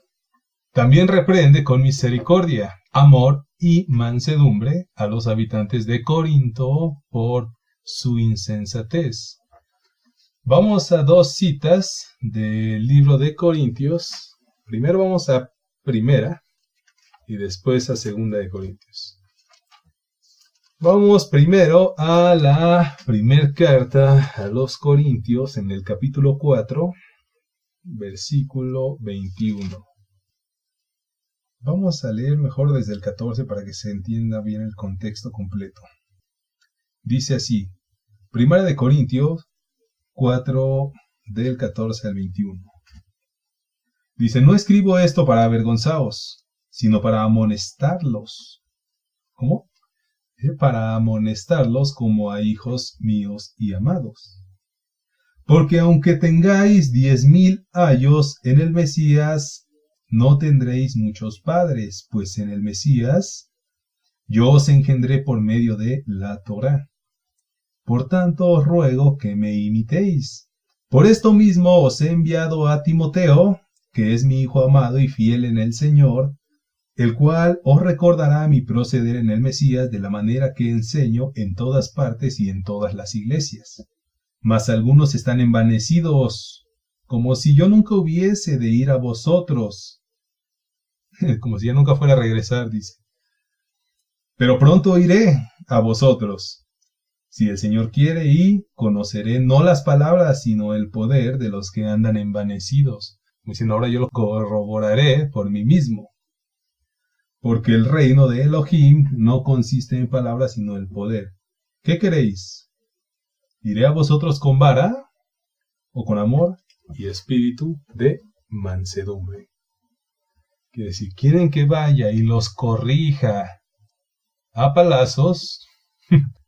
también reprende con misericordia, amor y mansedumbre a los habitantes de Corinto por su insensatez. Vamos a dos citas del libro de Corintios. Primero vamos a primera y después a segunda de Corintios. Vamos primero a la primera carta a los Corintios en el capítulo 4, versículo 21. Vamos a leer mejor desde el 14 para que se entienda bien el contexto completo. Dice así, Primera de Corintios 4, del 14 al 21. Dice, no escribo esto para avergonzaros, sino para amonestarlos. ¿Cómo? Para amonestarlos como a hijos míos y amados. Porque aunque tengáis 10,000 ayos en el Mesías, no tendréis muchos padres, pues en el Mesías yo os engendré por medio de la Torá. Por tanto os ruego que me imitéis. Por esto mismo os he enviado a Timoteo, que es mi hijo amado y fiel en el Señor, el cual os recordará mi proceder en el Mesías de la manera que enseño en todas partes y en todas las iglesias. Mas algunos están envanecidos, como si yo nunca hubiese de ir a vosotros. Como si ya nunca fuera a regresar, dice. Pero pronto iré a vosotros, si el Señor quiere, y conoceré no las palabras, sino el poder de los que andan envanecidos. Diciendo, ahora yo lo corroboraré por mí mismo. porque el reino de Elohim no consiste en palabras sino en poder. ¿Qué queréis? ¿Iré a vosotros con vara o con amor y espíritu de mansedumbre? Quiere decir, quieren que vaya y los corrija a palazos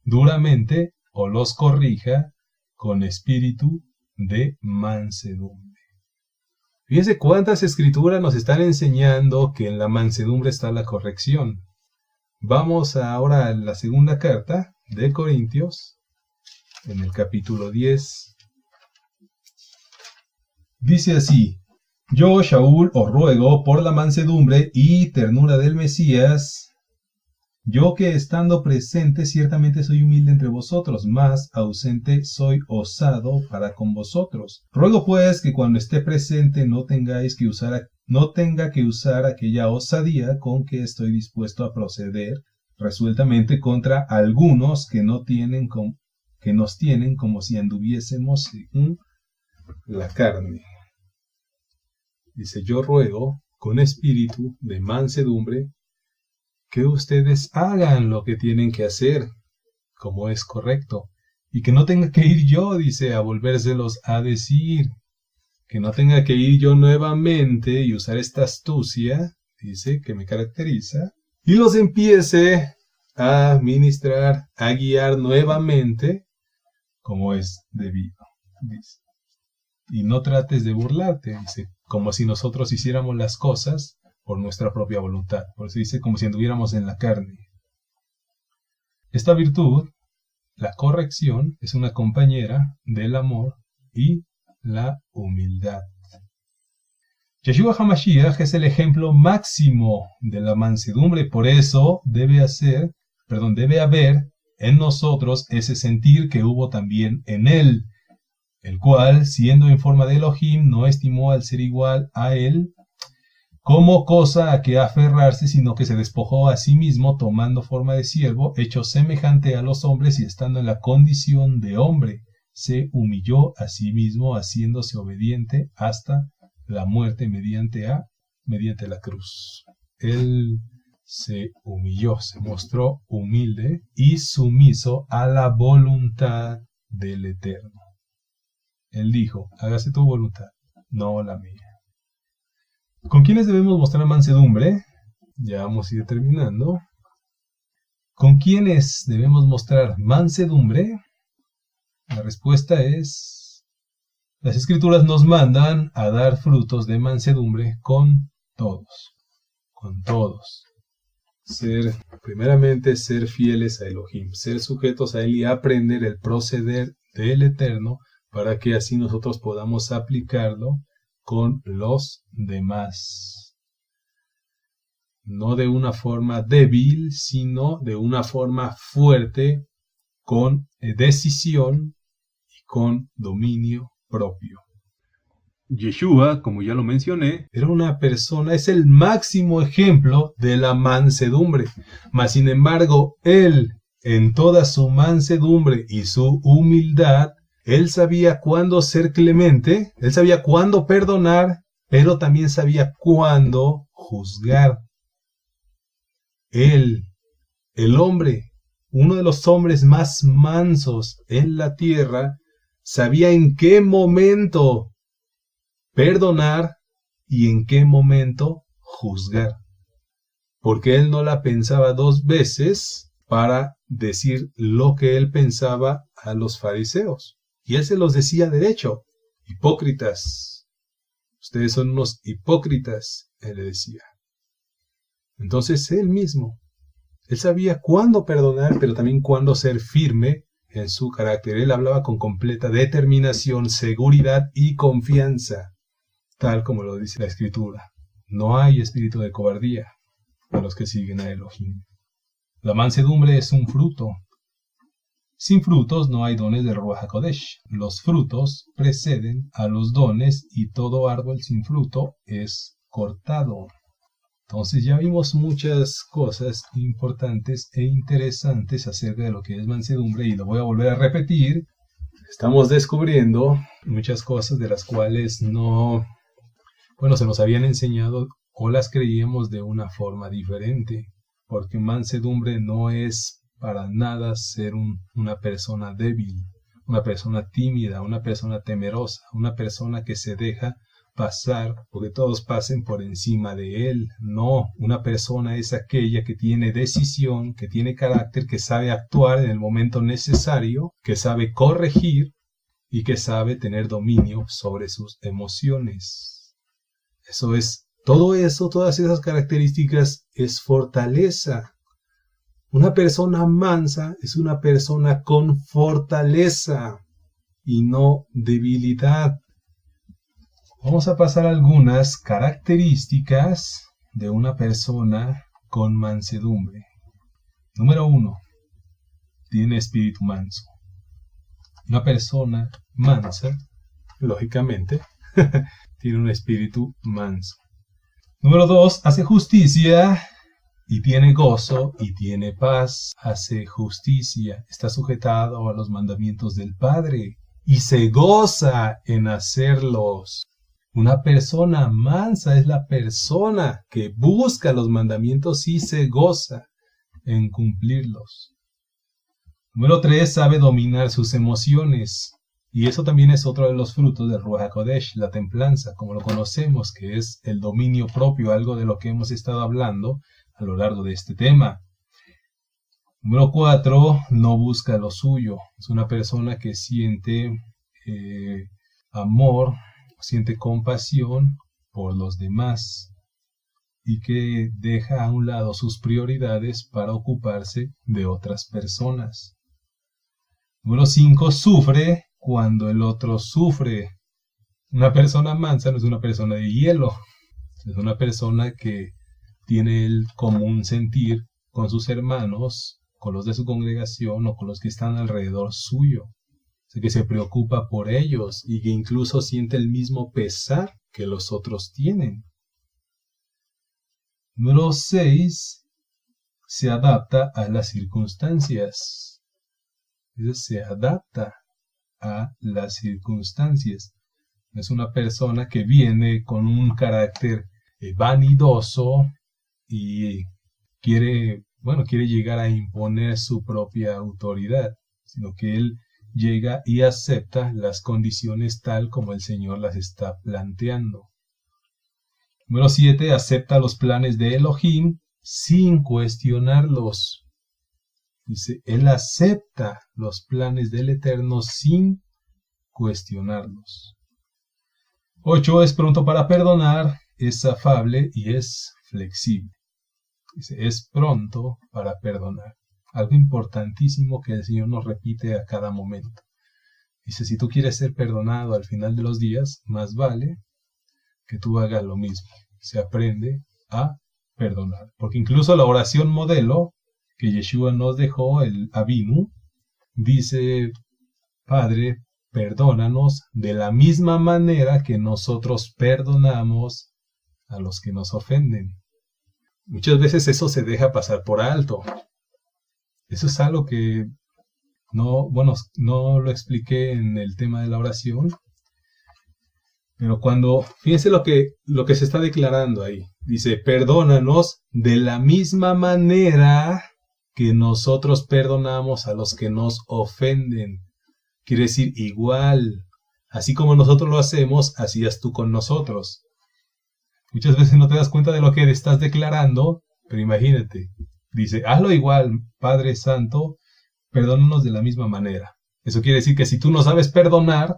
duramente o los corrija con espíritu de mansedumbre. Fíjense cuántas escrituras nos están enseñando que en la mansedumbre está la corrección. Vamos ahora a la segunda carta de Corintios, en el capítulo 10. Dice así: yo, Shaul, os ruego por la mansedumbre y ternura del Mesías, yo que estando presente ciertamente soy humilde entre vosotros, mas ausente soy osado para con vosotros. Ruego pues que cuando esté presente no tenga que usar aquella osadía con que estoy dispuesto a proceder resueltamente contra algunos que nos tienen como si anduviésemos según la carne. Dice, yo ruego con espíritu de mansedumbre que ustedes hagan lo que tienen que hacer, como es correcto, y que no tenga que ir yo, dice, a volvérselos a decir, que no tenga que ir yo nuevamente y usar esta astucia, dice, que me caracteriza, y los empiece a ministrar, a guiar nuevamente, como es debido, dice. Y no trates de burlarte, dice, como si nosotros hiciéramos las cosas por nuestra propia voluntad. Por eso dice, como si anduviéramos en la carne. Esta virtud, la corrección, es una compañera del amor y la humildad. Yeshua HaMashiach es el ejemplo máximo de la mansedumbre, por eso debe haber en nosotros ese sentir que hubo también en él, el cual, siendo en forma de Elohim, no estimó al ser igual a él como cosa a que aferrarse, sino que se despojó a sí mismo, tomando forma de siervo, hecho semejante a los hombres y estando en la condición de hombre, se humilló a sí mismo, haciéndose obediente hasta la muerte mediante la cruz. Él se humilló, se mostró humilde y sumiso a la voluntad del Eterno. Él dijo, hágase tu voluntad, no la mía. ¿Con quiénes debemos mostrar mansedumbre? Ya vamos a ir terminando. ¿Con quiénes debemos mostrar mansedumbre? La respuesta es, las Escrituras nos mandan a dar frutos de mansedumbre con todos. Con todos. Primeramente ser fieles a Elohim, ser sujetos a Él y aprender el proceder del Eterno, para que así nosotros podamos aplicarlo con los demás. No de una forma débil, sino de una forma fuerte, con decisión y con dominio propio. Yeshua, como ya lo mencioné, era una persona, es el máximo ejemplo de la mansedumbre. Mas sin embargo, él, en toda su mansedumbre y su humildad, él sabía cuándo ser clemente, él sabía cuándo perdonar, pero también sabía cuándo juzgar. Él, el hombre, uno de los hombres más mansos en la tierra, sabía en qué momento perdonar y en qué momento juzgar. Porque él no la pensaba dos veces para decir lo que él pensaba a los fariseos. Y él se los decía derecho. Hipócritas. Ustedes son unos hipócritas, él le decía. Entonces él mismo, él sabía cuándo perdonar, pero también cuándo ser firme en su carácter. Él hablaba con completa determinación, seguridad y confianza, tal como lo dice la Escritura. No hay espíritu de cobardía a los que siguen a Elohim. La mansedumbre es un fruto. Sin frutos no hay dones del Ruach HaKodesh. Los frutos preceden a los dones y todo árbol sin fruto es cortado. Entonces ya vimos muchas cosas importantes e interesantes acerca de lo que es mansedumbre y lo voy a volver a repetir. Estamos descubriendo muchas cosas de las cuales se nos habían enseñado o las creíamos de una forma diferente, porque mansedumbre no es para nada ser una persona débil, una persona tímida, una persona temerosa, una persona que se deja pasar porque todos pasen por encima de él. No, una persona es aquella que tiene decisión, que tiene carácter, que sabe actuar en el momento necesario, que sabe corregir y que sabe tener dominio sobre sus emociones. Eso es, todo eso, todas esas características es fortaleza. Una persona mansa es una persona con fortaleza y no debilidad. Vamos a pasar algunas características de una persona con mansedumbre. Número 1. Tiene espíritu manso. Una persona mansa, lógicamente, tiene un espíritu manso. Número 2. Hace justicia y tiene gozo y tiene paz. Hace justicia, está sujetado a los mandamientos del Padre y se goza en hacerlos. Una persona mansa es la persona que busca los mandamientos y se goza en cumplirlos. Número 3, sabe dominar sus emociones. Y eso también es otro de los frutos del Ruach HaKodesh, la templanza, como lo conocemos, que es el dominio propio, algo de lo que hemos estado hablando a lo largo de este tema. Número 4, no busca lo suyo. Es una persona que siente amor, siente compasión por los demás y que deja a un lado sus prioridades para ocuparse de otras personas. Número 5, sufre cuando el otro sufre. Una persona mansa no es una persona de hielo, es una persona que tiene el común sentir con sus hermanos, con los de su congregación o con los que están alrededor suyo. Que se preocupa por ellos y que incluso siente el mismo pesar que los otros tienen. Número 6. Se adapta a las circunstancias. Se adapta a las circunstancias. Es una persona que viene con un carácter vanidoso y quiere llegar a imponer su propia autoridad, sino que él llega y acepta las condiciones tal como el Señor las está planteando. Número 7. Acepta los planes de Elohim sin cuestionarlos. Dice, él acepta los planes del Eterno sin cuestionarlos. 8. Es pronto para perdonar, es afable y es flexible. Dice, es pronto para perdonar. Algo importantísimo que el Señor nos repite a cada momento. Dice, si tú quieres ser perdonado al final de los días, más vale que tú hagas lo mismo. Se aprende a perdonar. Porque incluso la oración modelo que Yeshua nos dejó, el Avinu, dice, Padre, perdónanos de la misma manera que nosotros perdonamos a los que nos ofenden. Muchas veces eso se deja pasar por alto. Eso es algo que no lo expliqué en el tema de la oración, pero fíjense lo que se está declarando ahí. Dice, perdónanos de la misma manera que nosotros perdonamos a los que nos ofenden. Quiere decir igual, así como nosotros lo hacemos, así haz tú con nosotros. Muchas veces no te das cuenta de lo que estás declarando, pero imagínate. Dice, hazlo igual, Padre Santo, perdónanos de la misma manera. Eso quiere decir que si tú no sabes perdonar,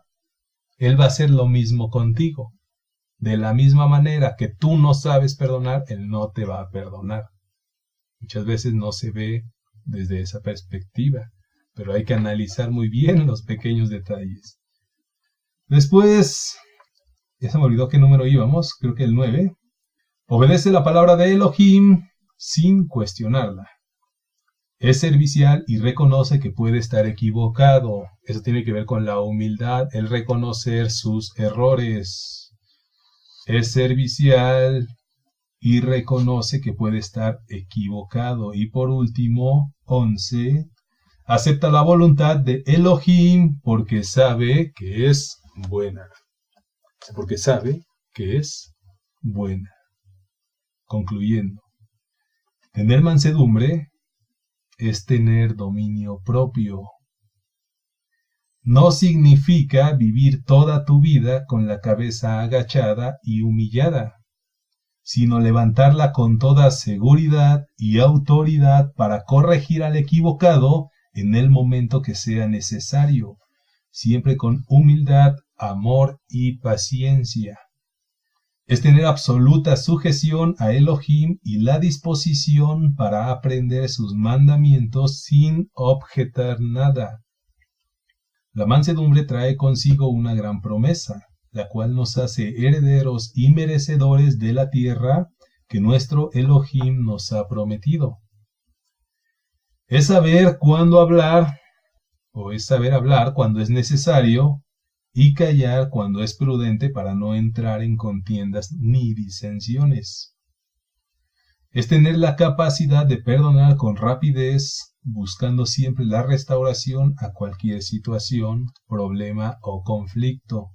Él va a hacer lo mismo contigo. De la misma manera que tú no sabes perdonar, Él no te va a perdonar. Muchas veces no se ve desde esa perspectiva, pero hay que analizar muy bien los pequeños detalles. Después, ya se me olvidó qué número íbamos, creo que el 9. Obedece la palabra de Elohim sin cuestionarla. Es servicial y reconoce que puede estar equivocado. Eso tiene que ver con la humildad, el reconocer sus errores. Es servicial y reconoce que puede estar equivocado. Y por último, 11. Acepta la voluntad de Elohim porque sabe que es buena. Porque sabe que es buena. Concluyendo, tener mansedumbre es tener dominio propio. No significa vivir toda tu vida con la cabeza agachada y humillada, sino levantarla con toda seguridad y autoridad para corregir al equivocado en el momento que sea necesario, siempre con humildad, amor y paciencia. Es tener absoluta sujeción a Elohim y la disposición para aprender sus mandamientos sin objetar nada. La mansedumbre trae consigo una gran promesa, la cual nos hace herederos y merecedores de la tierra que nuestro Elohim nos ha prometido. Es saber cuándo hablar, o es saber hablar cuando es necesario, y callar cuando es prudente para no entrar en contiendas ni disensiones. Es tener la capacidad de perdonar con rapidez, buscando siempre la restauración a cualquier situación, problema o conflicto.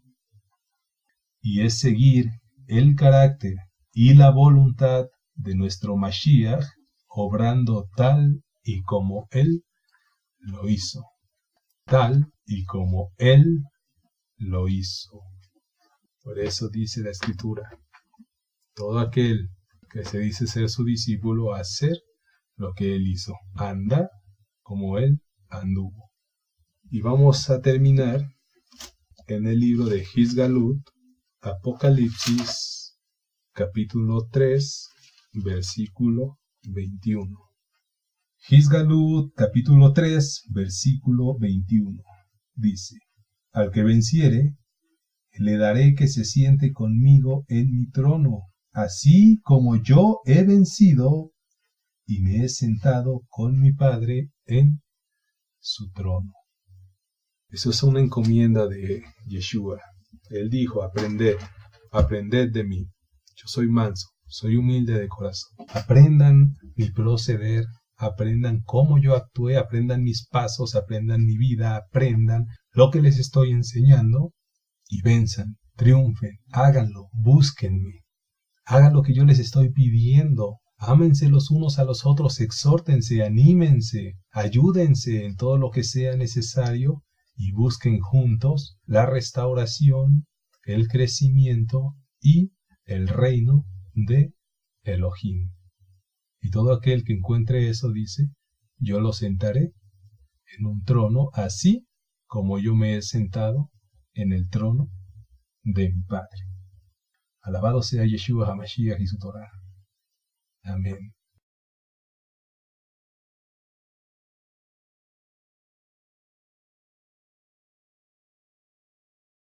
Y es seguir el carácter y la voluntad de nuestro Mashiach, obrando tal y como Él lo hizo. Tal y como Él lo hizo. Por eso dice la Escritura, todo aquel que se dice ser su discípulo, hacer lo que Él hizo, anda como Él anduvo. Y vamos a terminar en el libro de Hisgalut, Apocalipsis, capítulo 3, versículo 21. Hisgalut, capítulo 3, versículo 21. Dice, al que venciere, le daré que se siente conmigo en mi trono, así como yo he vencido y me he sentado con mi Padre en su trono. Eso es una encomienda de Yeshua. Él dijo, aprended de mí. Yo soy manso, soy humilde de corazón. Aprendan mi proceder, aprendan cómo yo actué, aprendan mis pasos, aprendan mi vida, aprendan lo que les estoy enseñando y venzan, triunfen, háganlo, búsquenme, hagan lo que yo les estoy pidiendo. Ámense los unos a los otros, exhórtense, anímense, ayúdense en todo lo que sea necesario y busquen juntos la restauración, el crecimiento y el reino de Elohim. Y todo aquel que encuentre eso, dice, yo lo sentaré en un trono, así como yo me he sentado en el trono de mi Padre. Alabado sea Yeshua HaMashiach y su Torah. Amén.